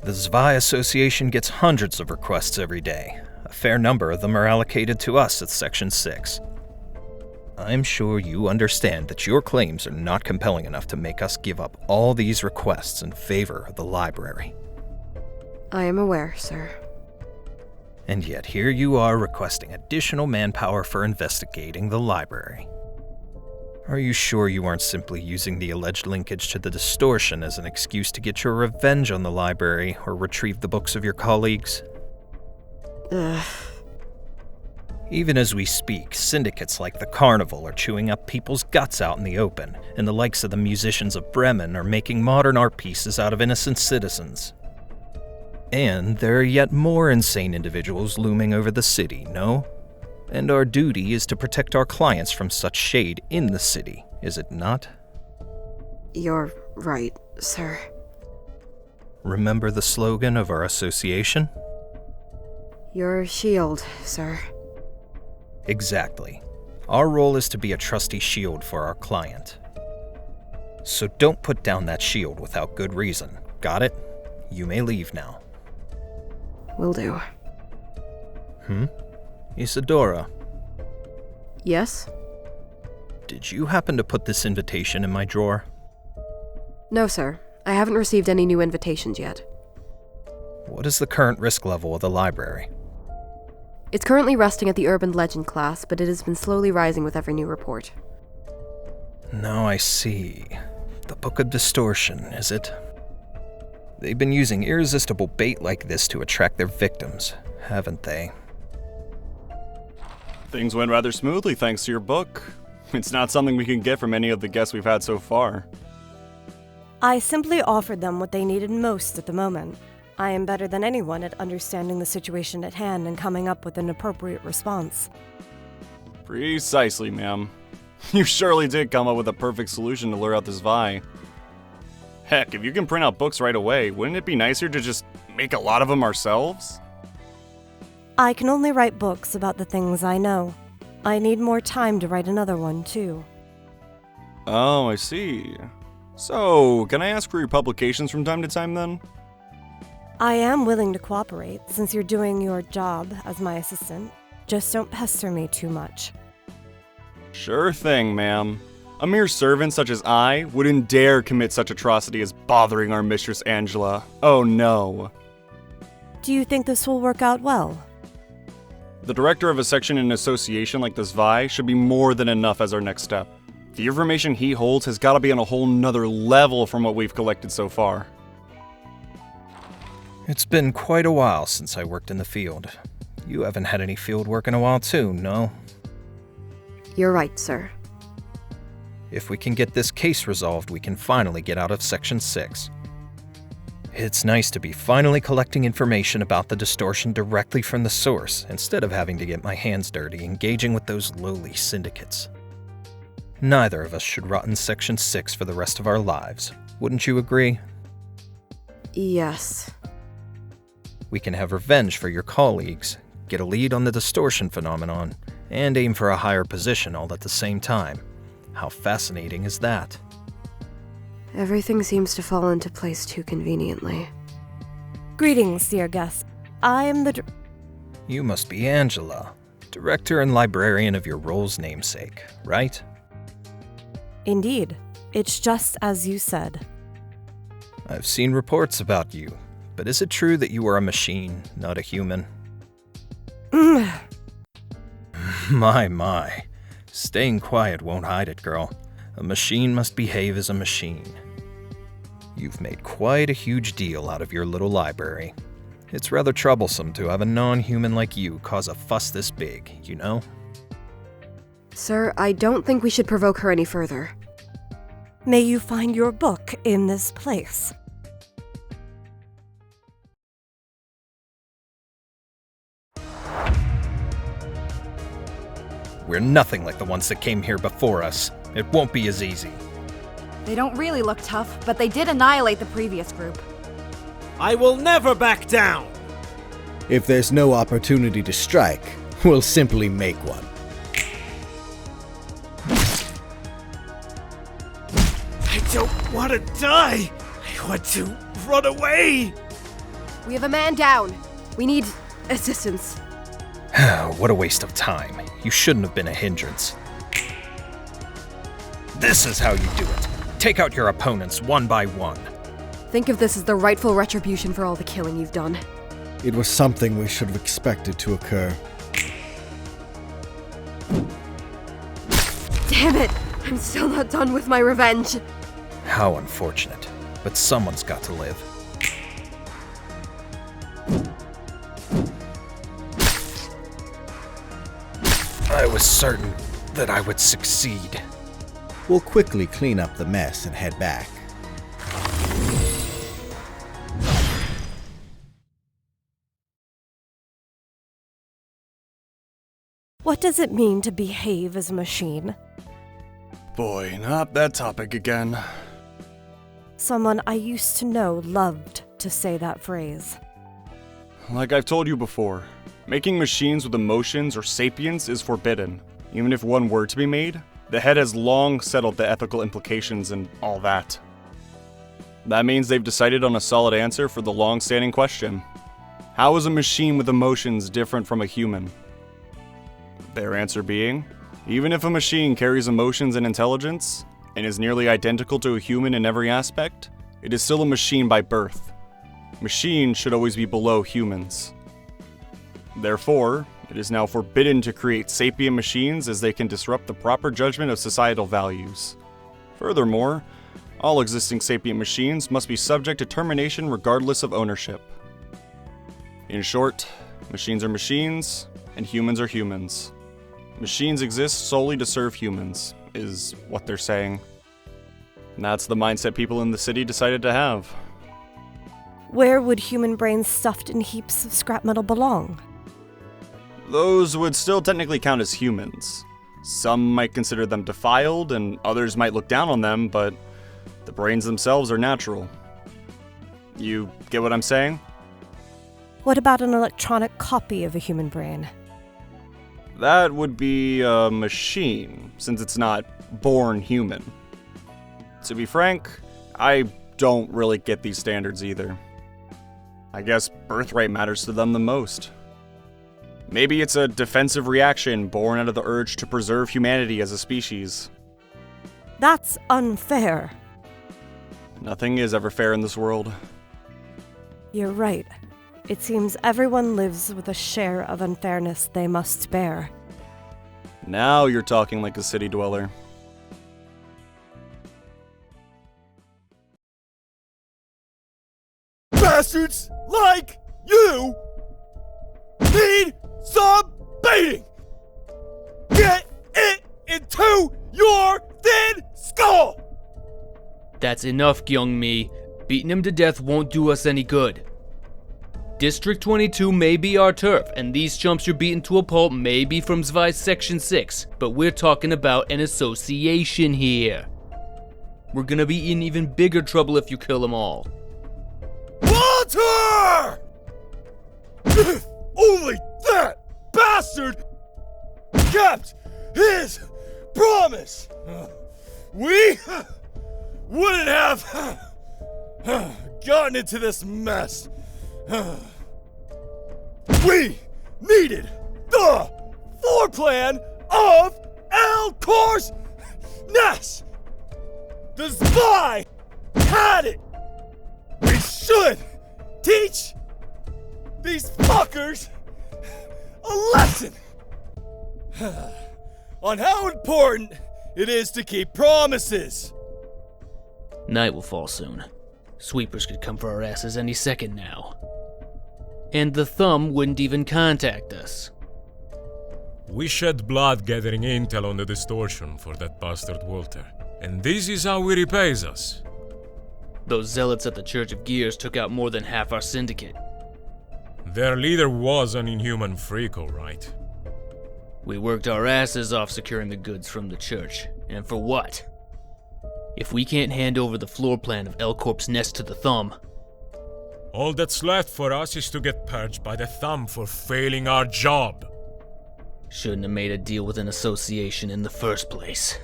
The Zwei Association gets hundreds of requests every day. A fair number of them are allocated to us at Section 6. I'm sure you understand that your claims are not compelling enough to make us give up all these requests in favor of the library. I am aware, sir. And yet here you are requesting additional manpower for investigating the library. Are you sure you aren't simply using the alleged linkage to the distortion as an excuse to get your revenge on the library or retrieve the books of your colleagues? Ugh. Even as we speak, syndicates like the Carnival are chewing up people's guts out in the open, and the likes of the musicians of Bremen are making modern art pieces out of innocent citizens. And there are yet more insane individuals looming over the city, no? And our duty is to protect our clients from such shade in the city, is it not? You're right, sir. Remember the slogan of our association? Your shield, sir. Exactly. Our role is to be a trusty shield for our client. So don't put down that shield without good reason. Got it? You may leave now. Will do. Isadora. Yes? Did you happen to put this invitation in my drawer? No, sir. I haven't received any new invitations yet. What is the current risk level of the library? It's currently resting at the Urban Legend class, but it has been slowly rising with every new report. Now I see. The Book of Distortion, is it? They've been using irresistible bait like this to attract their victims, haven't they? Things went rather smoothly thanks to your book. It's not something we can get from any of the guests we've had so far. I simply offered them what they needed most at the moment. I am better than anyone at understanding the situation at hand and coming up with an appropriate response. Precisely, ma'am. You surely did come up with a perfect solution to lure out this Vi. Heck, if you can print out books right away, wouldn't it be nicer to just make a lot of them ourselves? I can only write books about the things I know. I need more time to write another one, too. Oh, I see. So, can I ask for your publications from time to time, then? I am willing to cooperate, since you're doing your job as my assistant. Just don't pester me too much. Sure thing, ma'am. A mere servant such as I wouldn't dare commit such atrocity as bothering our mistress Angela. Oh no. Do you think this will work out well? The director of a section in an association like the Zwei should be more than enough as our next step. The information he holds has got to be on a whole nother level from what we've collected so far. It's been quite a while since I worked in the field. You haven't had any field work in a while too, no? You're right, sir. If we can get this case resolved, we can finally get out of Section 6. It's nice to be finally collecting information about the distortion directly from the source, instead of having to get my hands dirty engaging with those lowly syndicates. Neither of us should rot in Section 6 for the rest of our lives. Wouldn't you agree? Yes. We can have revenge for your colleagues, get a lead on the distortion phenomenon, and aim for a higher position all at the same time. How fascinating is that? Everything seems to fall into place too conveniently. Greetings, dear guest. I am the... You must be Angela, director and librarian of your role's namesake, right? Indeed. It's just as you said. I've seen reports about you, but is it true that you are a machine, not a human? My. Staying quiet won't hide it, girl. A machine must behave as a machine. You've made quite a huge deal out of your little library. It's rather troublesome to have a non-human like you cause a fuss this big, you know? Sir, I don't think we should provoke her any further. May you find your book in this place. We're nothing like the ones that came here before us. It won't be as easy. They don't really look tough, but they did annihilate the previous group. I will never back down! If there's no opportunity to strike, we'll simply make one. I don't want to die! I want to run away! We have a man down. We need assistance. What a waste of time. You shouldn't have been a hindrance. This is how you do it. Take out your opponents one by one. Think of this as the rightful retribution for all the killing you've done. It was something we should have expected to occur. Damn it! I'm still not done with my revenge. How unfortunate. But someone's got to live. I was certain that I would succeed. We'll quickly clean up the mess and head back. What does it mean to behave as a machine? Boy, not that topic again. Someone I used to know loved to say that phrase. Like I've told you before, making machines with emotions or sapience is forbidden. Even if one were to be made, the head has long settled the ethical implications and all that. That means they've decided on a solid answer for the long-standing question. How is a machine with emotions different from a human? Their answer being, even if a machine carries emotions and intelligence, and is nearly identical to a human in every aspect, it is still a machine by birth. Machines should always be below humans. Therefore, it is now forbidden to create sapient machines as they can disrupt the proper judgment of societal values. Furthermore, all existing sapient machines must be subject to termination regardless of ownership. In short, machines are machines, and humans are humans. Machines exist solely to serve humans, is what they're saying. And that's the mindset people in the city decided to have. Where would human brains stuffed in heaps of scrap metal belong? Those would still technically count as humans. Some might consider them defiled, and others might look down on them, but the brains themselves are natural. You get what I'm saying? What about an electronic copy of a human brain? That would be a machine, since it's not born human. To be frank, I don't really get these standards either. I guess birthright matters to them the most. Maybe it's a defensive reaction born out of the urge to preserve humanity as a species. That's unfair. Nothing is ever fair in this world. You're right. It seems everyone lives with a share of unfairness they must bear. Now you're talking like a city dweller. Bastards like you need some baiting! Get it into your thin skull! That's enough, Gyeong-mi. Beating him to death won't do us any good. District 22 may be our turf, and these chumps you're beating to a pulp may be from Zwei Section 6, but we're talking about an association here. We're gonna be in even bigger trouble if you kill them all. Walter! If only that bastard kept his promise, we wouldn't have gotten into this mess. We needed the floor plan of Elcor's nest. The Zwei had it. We should teach these fuckers a lesson on how important it is to keep promises. Night will fall soon. Sweepers could come for our asses any second now. And the Thumb wouldn't even contact us. We shed blood gathering intel on the distortion for that bastard Walter, and this is how he repays us. Those zealots at the Church of Gears took out more than half our syndicate. Their leader was an inhuman freak, all right. We worked our asses off securing the goods from the church, and for what? If we can't hand over the floor plan of Elcorp's nest to the Thumb, all that's left for us is to get purged by the Thumb for failing our job. Shouldn't have made a deal with an association in the first place.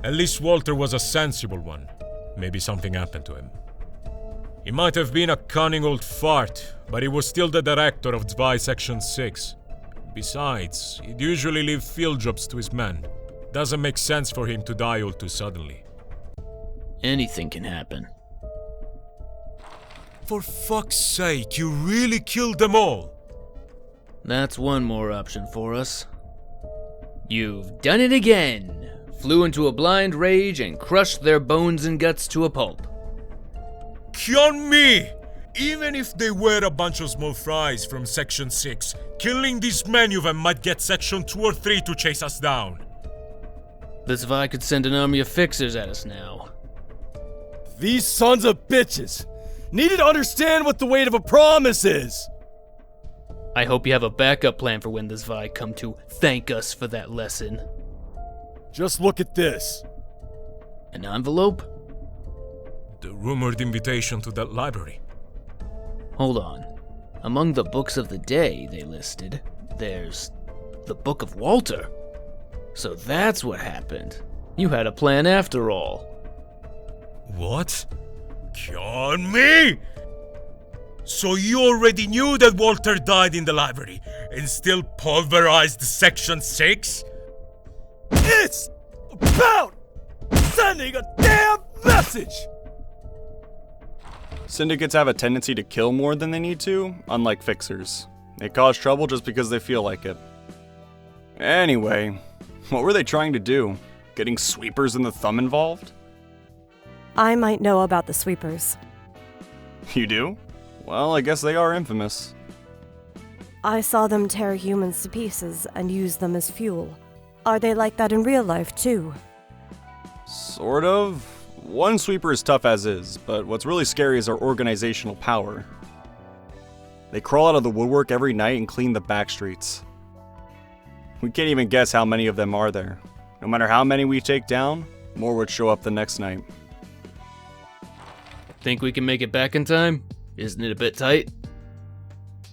At least Walter was a sensible one. Maybe something happened to him. He might have been a cunning old fart, but he was still the director of Zwei Section 6. Besides, he'd usually leave field jobs to his men. Doesn't make sense for him to die all too suddenly. Anything can happen. For fuck's sake, you really killed them all! That's one more option for us. You've done it again! Flew into a blind rage and crushed their bones and guts to a pulp. Gyeong-mi! Even if they were a bunch of small fries from Section 6, killing these men of them might get Section 2 or 3 to chase us down. The Zwei could send an army of fixers at us now. These sons of bitches needed to understand what the weight of a promise is! I hope you have a backup plan for when the Zwei come to thank us for that lesson. Just look at this. An envelope? The rumored invitation to that library. Hold on. Among the books of the day they listed, there's the Book of Walter. So that's what happened. You had a plan after all. What? Gyeong-mi! So you already knew that Walter died in the library and still pulverized Section 6? It's about sending a damn message! Syndicates have a tendency to kill more than they need to, unlike fixers. They cause trouble just because they feel like it. Anyway, what were they trying to do? Getting sweepers and the Thumb involved? I might know about the sweepers. You do? Well, I guess they are infamous. I saw them tear humans to pieces and use them as fuel. Are they like that in real life, too? Sort of. One sweeper is tough as is, but what's really scary is their organizational power. They crawl out of the woodwork every night and clean the back streets. We can't even guess how many of them are there. No matter how many we take down, more would show up the next night. Think we can make it back in time? Isn't it a bit tight?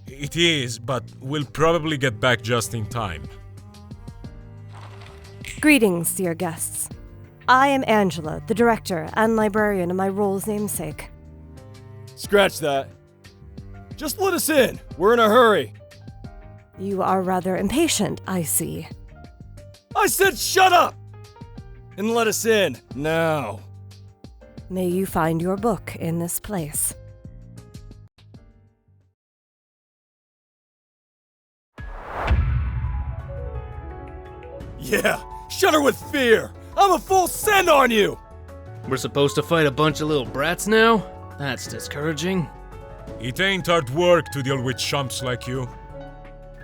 It is, but we'll probably get back just in time. Greetings, dear guests. I am Angela, the director and librarian of my role's namesake. Scratch that. Just let us in. We're in a hurry. You are rather impatient, I see. I said shut up! And let us in, now. May you find your book in this place. Yeah, shudder with fear! I'm a full send on you! We're supposed to fight a bunch of little brats now? That's discouraging. It ain't hard work to deal with chumps like you.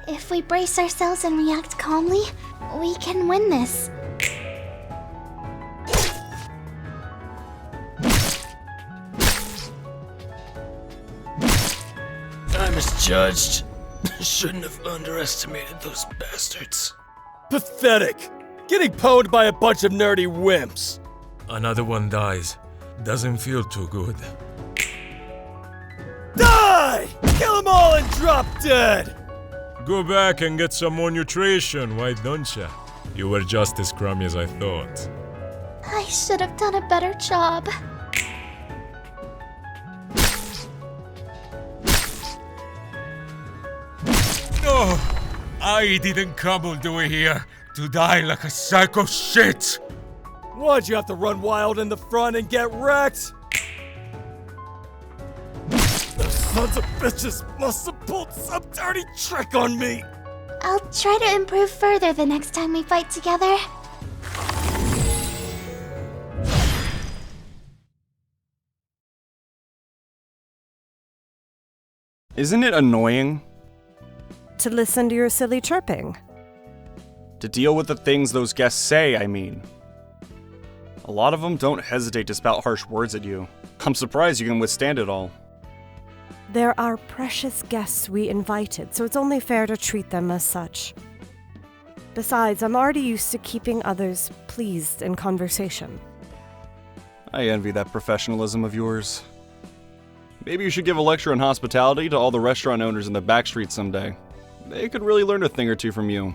If we brace ourselves and react calmly, we can win this. I misjudged. Shouldn't have underestimated those bastards. Pathetic! Getting pwned by a bunch of nerdy wimps! Another one dies. Doesn't feel too good. Die! Kill them all and drop dead! Go back and get some more nutrition, why don't ya? You were just as crummy as I thought. I should have done a better job. No! I didn't come all the way here to die like a psycho shit! Why'd you have to run wild in the front and get wrecked? Those sons of bitches must have pulled some dirty trick on me! I'll try to improve further the next time we fight together. Isn't it annoying? To listen to your silly chirping. To deal with the things those guests say, I mean. A lot of them don't hesitate to spout harsh words at you. I'm surprised you can withstand it all. They're our precious guests we invited, so it's only fair to treat them as such. Besides, I'm already used to keeping others pleased in conversation. I envy that professionalism of yours. Maybe you should give a lecture on hospitality to all the restaurant owners in the back streets someday. They could really learn a thing or two from you.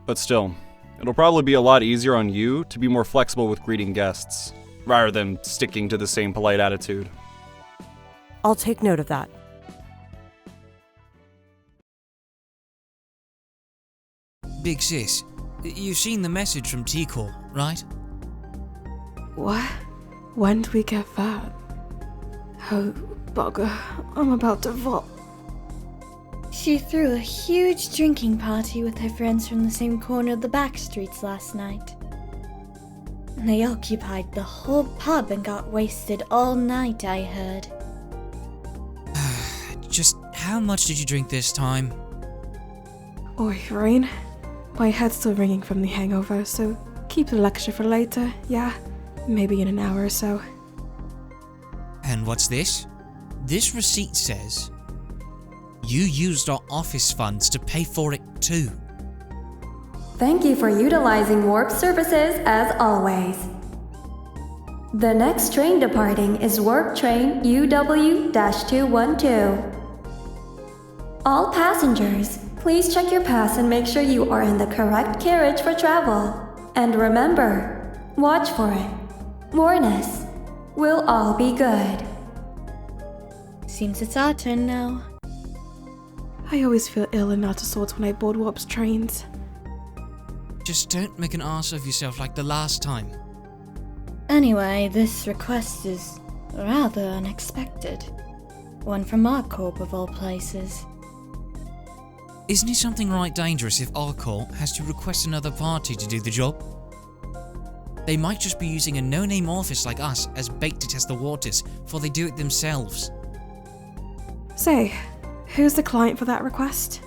But still, it'll probably be a lot easier on you to be more flexible with greeting guests, rather than sticking to the same polite attitude. I'll take note of that. Big sis, you've seen the message from T-Core, right? What? When do we get that? Oh, bugger. I'm about to vomit. She threw a huge drinking party with her friends from the same corner of the back streets last night. They occupied the whole pub and got wasted all night, I heard. Just how much did you drink this time? Oi, Rain. My head's still ringing from the hangover, so keep the lecture for later, yeah? Maybe in an hour or so. And what's this? This receipt says you used our office funds to pay for it too. Thank you for utilizing Warp services as always. The next train departing is Warp Train UW-212. All passengers, please check your pass and make sure you are in the correct carriage for travel. And remember, watch for it. Warn us. We'll all be good. Seems it's our turn now. I always feel ill and out of sorts when I board Warp's trains. Just don't make an ass of yourself like the last time. Anyway, this request is rather unexpected. One from our corp of all places. Isn't it something right dangerous if our corp has to request another party to do the job? They might just be using a no-name office like us as bait to test the waters before they do it themselves. Say, who's the client for that request?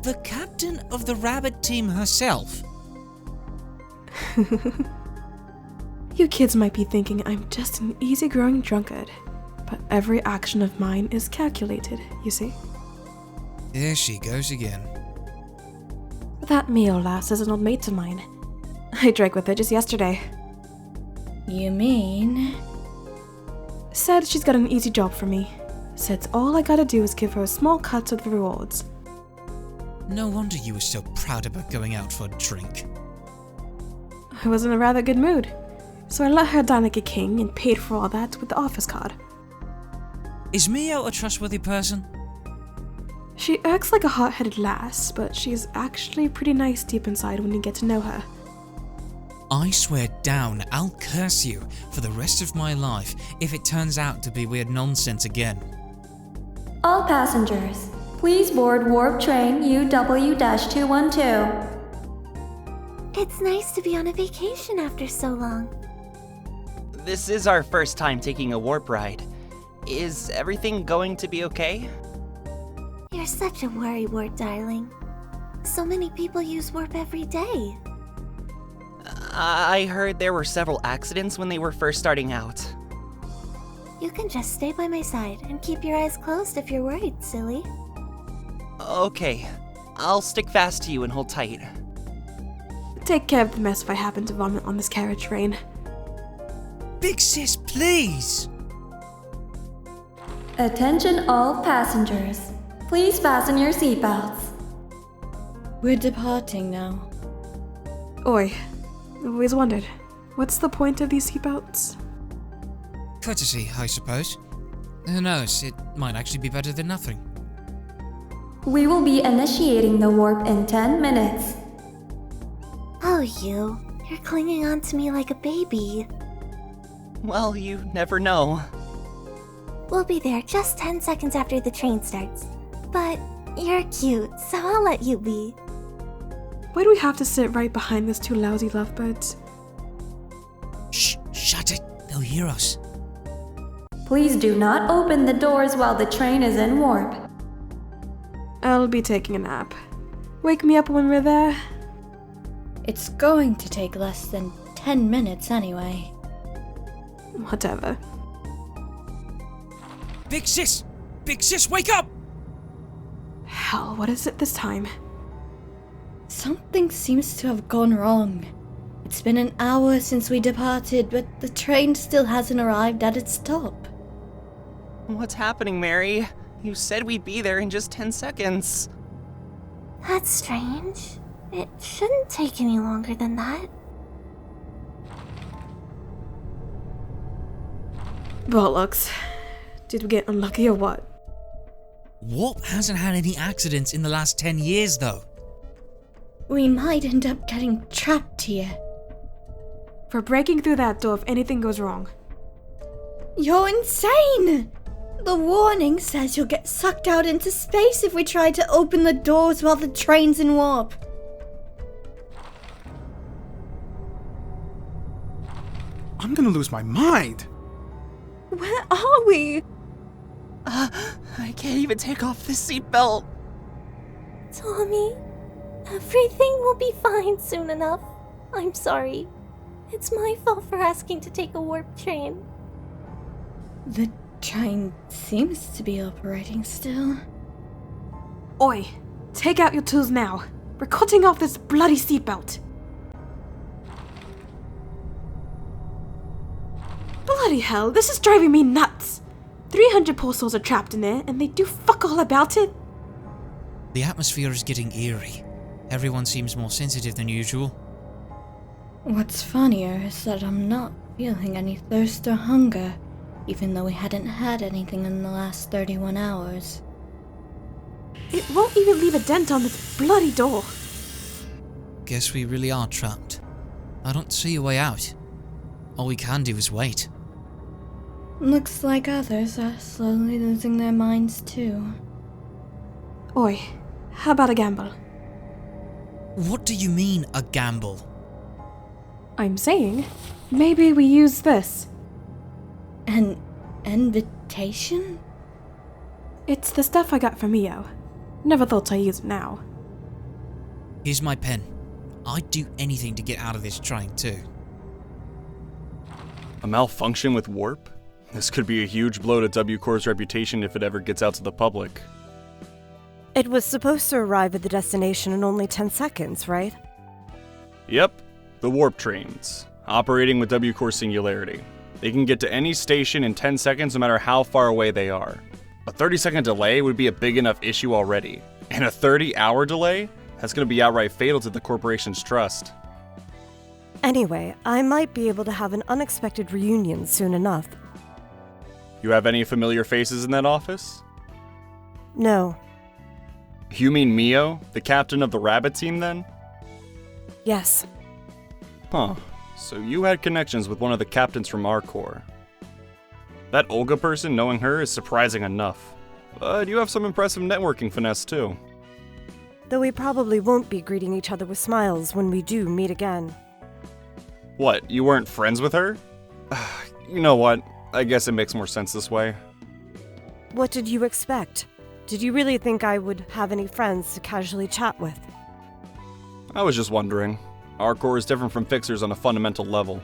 The captain of the rabbit team herself. You kids might be thinking I'm just an easygoing drunkard, but every action of mine is calculated, you see? There she goes again. That meal lass is an old mate of mine. I drank with her just yesterday. You mean? Said she's got an easy job for me. Said all I gotta do is give her a small cut of the rewards. No wonder you were so proud about going out for a drink. I was in a rather good mood, so I let her dine like a king and paid for all that with the office card. Is Mio a trustworthy person? She acts like a hot-headed lass, but she's actually pretty nice deep inside when you get to know her. I swear down, I'll curse you for the rest of my life if it turns out to be weird nonsense again. All passengers, please board warp train UW-212. It's nice to be on a vacation after so long. This is our first time taking a warp ride. Is everything going to be okay? You're such a worrywart, darling. So many people use warp every day. I heard there were several accidents when they were first starting out. You can just stay by my side and keep your eyes closed if you're worried, silly. Okay, I'll stick fast to you and hold tight. Take care of the mess if I happen to vomit on this carriage train. Big sis, please! Attention all passengers. Please fasten your seatbelts. We're departing now. Oi, I've always wondered, what's the point of these seatbelts? Courtesy, I suppose. Who knows, it might actually be better than nothing. We will be initiating the warp in 10 minutes. Oh, you're clinging on to me like a baby. Well, you never know. We'll be there just 10 seconds after the train starts. But you're cute, so I'll let you be. Why do we have to sit right behind those two lousy lovebirds? Shh, shut it, they'll hear us. Please do not open the doors while the train is in warp. I'll be taking a nap. Wake me up when we're there. It's going to take less than 10 minutes anyway. Whatever. Big sis! Big sis, wake up! Hell, what is it this time? Something seems to have gone wrong. It's been an hour since we departed, but the train still hasn't arrived at its stop. What's happening, Mary? You said we'd be there in just 10 seconds. That's strange. It shouldn't take any longer than that. Bollocks. Did we get unlucky or what? Warp hasn't had any accidents in the last 10 years, though. We might end up getting trapped here. For breaking through that door if anything goes wrong. You're insane! The warning says you'll get sucked out into space if we try to open the doors while the train's in warp. I'm gonna lose my mind. Where are we? I can't even take off this seatbelt. Tommy, everything will be fine soon enough. I'm sorry. It's my fault for asking to take a warp train. The train seems to be operating still. Oi, take out your tools now. We're cutting off this bloody seatbelt. Bloody hell, this is driving me nuts. 300 poor souls are trapped in there, and they do fuck all about it. The atmosphere is getting eerie. Everyone seems more sensitive than usual. What's funnier is that I'm not feeling any thirst or hunger, even though we hadn't had anything in the last 31 hours. It won't even leave a dent on this bloody door. Guess we really are trapped. I don't see a way out. All we can do is wait. Looks like others are slowly losing their minds too. Oi, how about a gamble? What do you mean, a gamble? I'm saying, maybe we use this. An invitation? It's the stuff I got from Mio. Never thought I'd use it now. Here's my pen. I'd do anything to get out of this train too. A malfunction with warp? This could be a huge blow to W Corps' reputation if it ever gets out to the public. It was supposed to arrive at the destination in only 10 seconds, right? Yep, the warp trains, operating with W Corps Singularity. They can get to any station in 10 seconds no matter how far away they are. A 30-second delay would be a big enough issue already. And a 30-hour delay? That's going to be outright fatal to the corporation's trust. Anyway, I might be able to have an unexpected reunion soon enough. You have any familiar faces in that office? No. You mean Mio, the captain of the rabbit team then? Yes. Huh. So you had connections with one of the captains from our corps. That Olga person, knowing her, is surprising enough. But you have some impressive networking finesse too. Though we probably won't be greeting each other with smiles when we do meet again. What, you weren't friends with her? You know what? I guess it makes more sense this way. What did you expect? Did you really think I would have any friends to casually chat with? I was just wondering. Our corps is different from Fixers on a fundamental level.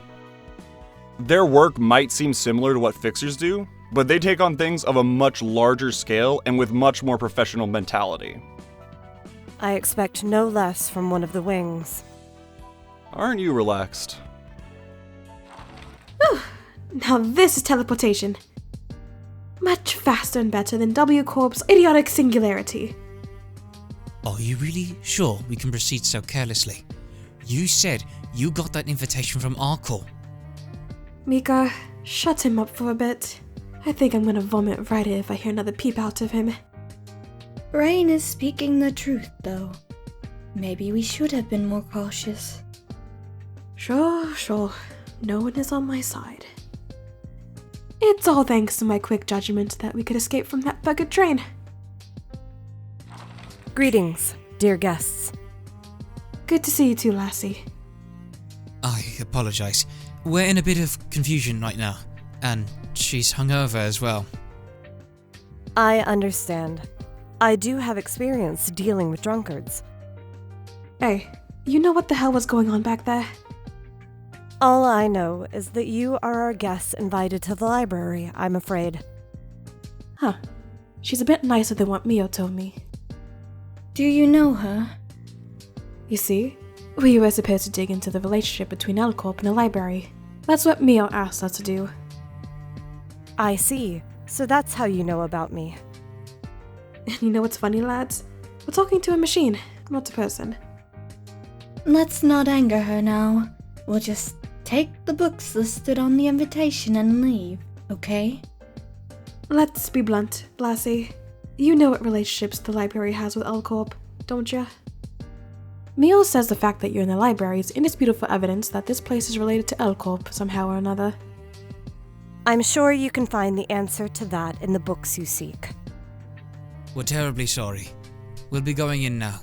Their work might seem similar to what Fixers do, but they take on things of a much larger scale and with much more professional mentality. I expect no less from one of the wings. Aren't you relaxed? Whew. Now this is teleportation. Much faster and better than W Corp's idiotic singularity. Are you really sure we can proceed so carelessly? You said you got that invitation from our corps. Mika, shut him up for a bit. I think I'm gonna vomit right if I hear another peep out of him. Rain is speaking the truth, though. Maybe we should have been more cautious. Sure. No one is on my side. It's all thanks to my quick judgment that we could escape from that buggered train. Greetings, dear guests. Good to see you too, lassie. I apologize. We're in a bit of confusion right now, and she's hungover as well. I understand. I do have experience dealing with drunkards. Hey, you know what the hell was going on back there? All I know is that you are our guests invited to the library, I'm afraid. Huh. She's a bit nicer than what Mio told me. Do you know her? You see, we were supposed to dig into the relationship between L Corp and the library. That's what Mio asked us to do. I see. So that's how you know about me. You know what's funny, lads? We're talking to a machine, not a person. Let's not anger her now. We'll just take the books listed on the invitation and leave, okay? Let's be blunt, lassie. You know what relationships the library has with L Corp, don't ya? Mio says the fact that you're in the library is indisputable evidence that this place is related to L Corp somehow or another. I'm sure you can find the answer to that in the books you seek. We're terribly sorry. We'll be going in now.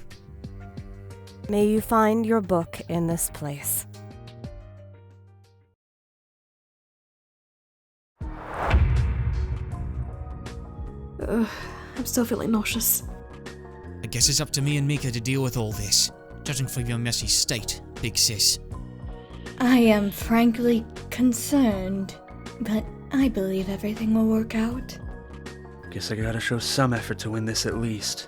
May you find your book in this place. I'm still feeling nauseous. I guess it's up to me and Mika to deal with all this, judging from your messy state, big sis. I am frankly concerned, but I believe everything will work out. Guess I gotta show some effort to win this at least.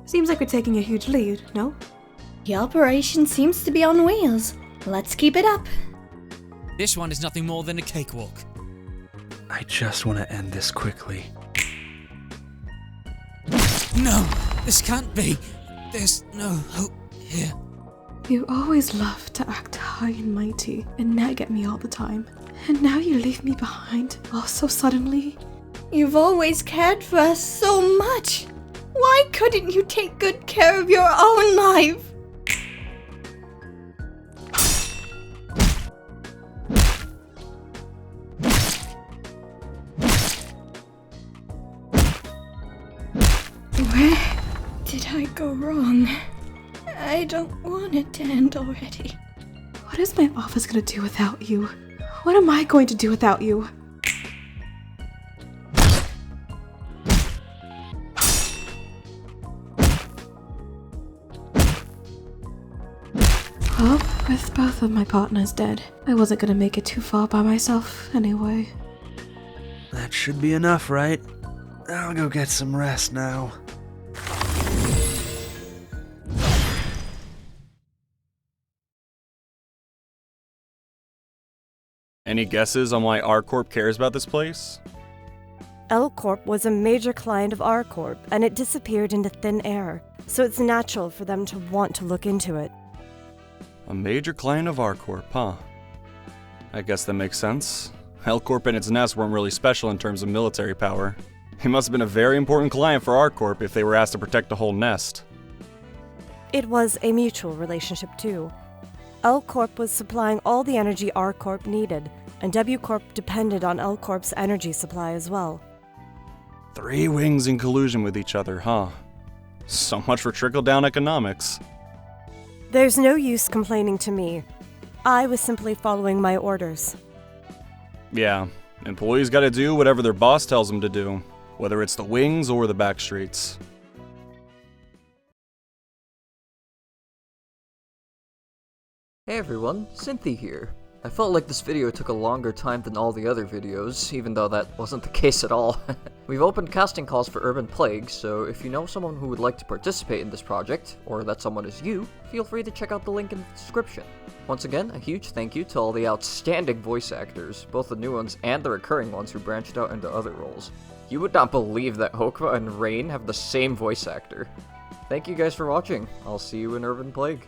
Seems like we're taking a huge lead, no? The operation seems to be on wheels. Let's keep it up. This one is nothing more than a cakewalk. I just want to end this quickly. No! This can't be! There's no hope here. You always love to act high and mighty and nag at me all the time. And now you leave me behind all so suddenly. You've always cared for us so much. Why couldn't you take good care of your own life? Where did I go wrong? I don't want it to end already. What is my office gonna do without you? What am I going to do without you? Well, with both of my partners dead, I wasn't gonna make it too far by myself anyway. That should be enough, right? I'll go get some rest now. Any guesses on why R Corp cares about this place? L Corp was a major client of R Corp, and it disappeared into thin air, so it's natural for them to want to look into it. A major client of R-Corp, huh? I guess that makes sense. L-Corp and its nest weren't really special in terms of military power. It must have been a very important client for R-Corp if they were asked to protect the whole nest. It was a mutual relationship, too. L-Corp was supplying all the energy R-Corp needed, and W-Corp depended on L-Corp's energy supply as well. 3 wings in collusion with each other, huh? So much for trickle-down economics. There's no use complaining to me. I was simply following my orders. Yeah, employees gotta do whatever their boss tells them to do, whether it's the wings or the back streets. Hey everyone, Cynthy here. I felt like this video took a longer time than all the other videos, even though that wasn't the case at all. We've opened casting calls for Urban Plague, so if you know someone who would like to participate in this project, or that someone is you, feel free to check out the link in the description. Once again, a huge thank you to all the outstanding voice actors, both the new ones and the recurring ones who branched out into other roles. You would not believe that Hokva and Rain have the same voice actor. Thank you guys for watching. I'll see you in Urban Plague.